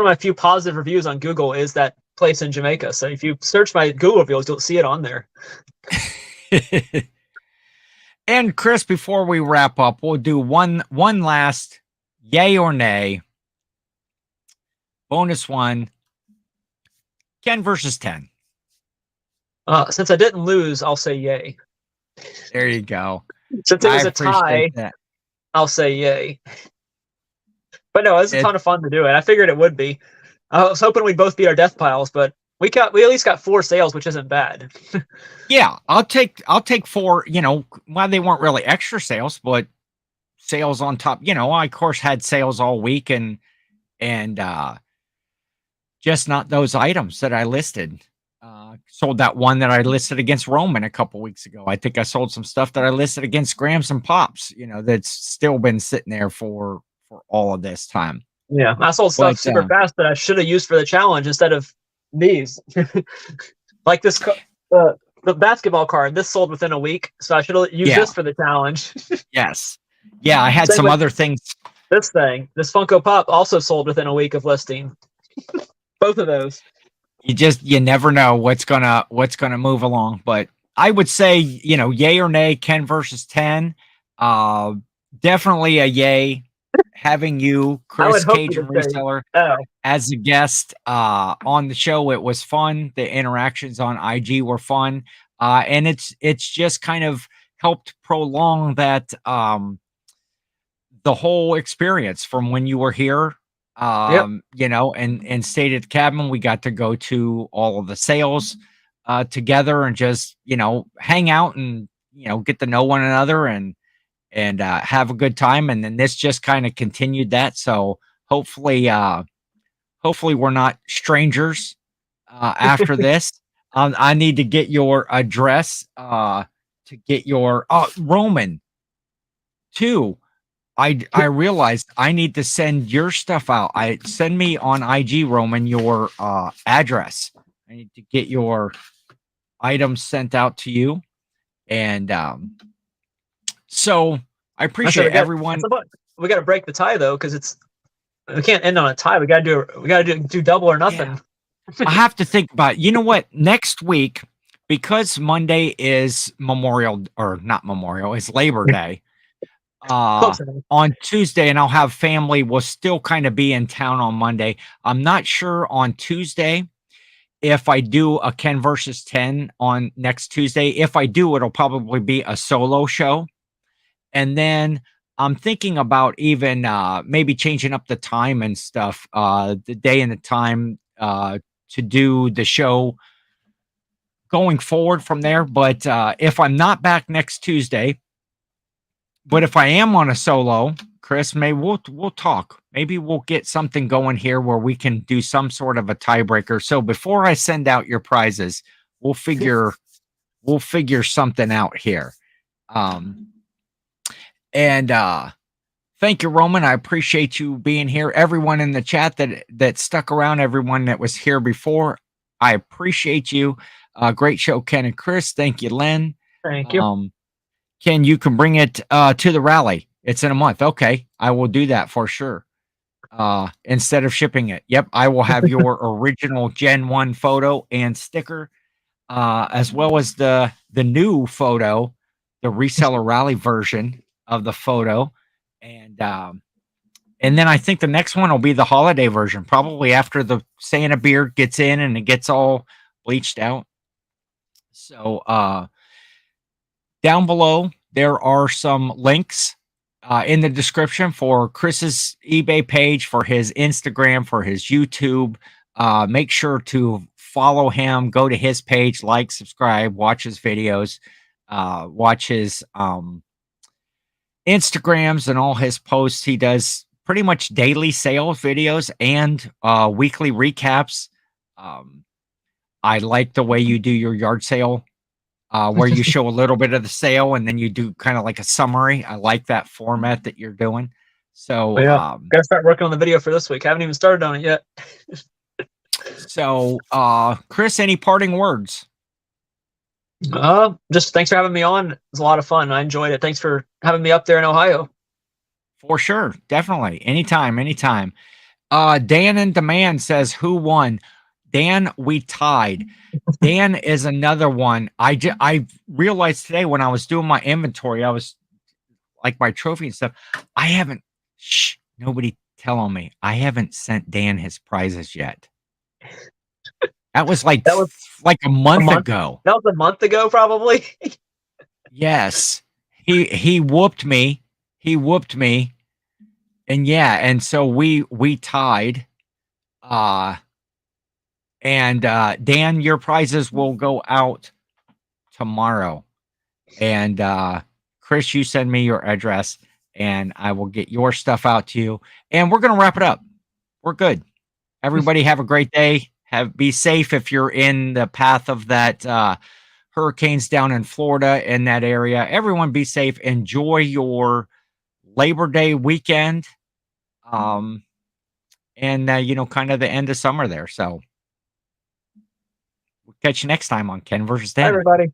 my few positive reviews on Google is that place in Jamaica. So if you search my Google reviews, you'll see it on there. And Chris, before we wrap up, we'll do one last yay or nay. Bonus one. Ken versus 10. Since I didn't lose, I'll say yay. There you go. Since it was a tie, I'll say yay. But no, it's a ton of fun to do it. I figured it would be. I was hoping we'd both beat our death piles, but we at least got 4 sales, which isn't bad. Yeah, I'll take 4. Well, they weren't really extra sales, but sales on top. I of course had sales all week, and just not those items that I listed. Sold that one that I listed against Roman a couple weeks ago. I think I sold some stuff that I listed against Grams and Pops. That's still been sitting there for all of this time. Yeah, I sold stuff super fast that I should have used for the challenge instead of these. Like this, the basketball card. This sold within a week, so I should have used this for the challenge. Yes. Yeah, I had some other things. This Funko Pop also sold within a week of listing. Both of those. You never know what's gonna move along, but I would say, yay or nay, Ken versus 10. Definitely a yay. Having you, Chris, Cajun Reseller, as a guest on the show, it was fun. The interactions on IG were fun, and it's just kind of helped prolong that the whole experience from when you were here. And stayed at the cabin. We got to go to all of the sales together and just hang out and get to know one another and have a good time. And then this just kind of continued that. So hopefully we're not strangers after this. I need to get your address to get your Roman too. I realized I need to send your stuff out. Send me on IG, Roman, your address. I need to get your items sent out to you. And so I appreciate everyone. We got to break the tie though, because we can't end on a tie. We got to do double or nothing. Yeah. I have to think about it. You know what? Next week, because Monday is it's Labor Day. On Tuesday, and I'll have family will still kind of be in town on Monday. I'm not sure on Tuesday if I do a Ken versus 10 on next Tuesday. If I do, it'll probably be a solo show. And then I'm thinking about even maybe changing up the time and stuff, the day and the time to do the show going forward from there. But if I'm not back next Tuesday, but if I am on a solo, Chris, maybe we'll talk. Maybe we'll get something going here where we can do some sort of a tiebreaker. So before I send out your prizes, we'll figure something out here. And thank you, Roman. I appreciate you being here. Everyone in the chat that stuck around, everyone that was here before, I appreciate you. Great show, Ken and Chris. Thank you, Len. Thank you. Ken, you can bring it to the rally. It's in a month. Okay, I will do that for sure. Instead of shipping it. Yep, I will have your original Gen 1 photo and sticker, as well as the new photo, the reseller rally version of the photo. And And then I think the next one will be the holiday version, probably after the Santa beard gets in and it gets all bleached out. So down below, there are some links in the description for Chris's eBay page, for his Instagram, for his YouTube. Make sure to follow him, go to his page, like, subscribe, watch his videos, watch his Instagrams and all his posts. He does pretty much daily sales videos and weekly recaps. Um, I like the way you do your yard sale, where you show a little bit of the sale and then you do kind of like a summary. I like that format that you're doing. Oh, So, yeah, gotta start working on the video for this week. Haven't even started on it yet. Chris, any parting words? Just thanks for having me on. It was a lot of fun. I enjoyed it. Thanks for having me up there in Ohio. For sure, definitely, anytime, anytime. Dan in Demand says, "Who won?" Dan, we tied. Dan is another one. I realized today when I was doing my inventory, I was like my trophy and stuff. I haven't. Shh, nobody tell on me. I haven't sent Dan his prizes yet. That was That was like a a month month. ago. That was a month ago, probably. Yes, he whooped me. He whooped me, and yeah, and so we tied. Uh and Dan, your prizes will go out tomorrow. And Chris, you send me your address and I will get your stuff out to you. And we're gonna wrap it up. We're good. Everybody have a great day. Be safe if you're in the path of that hurricanes down in Florida, in that area. Everyone be safe. Enjoy your Labor Day weekend. And kind of the end of summer there. So we'll catch you next time on Ken versus Bye, Dan. everybody.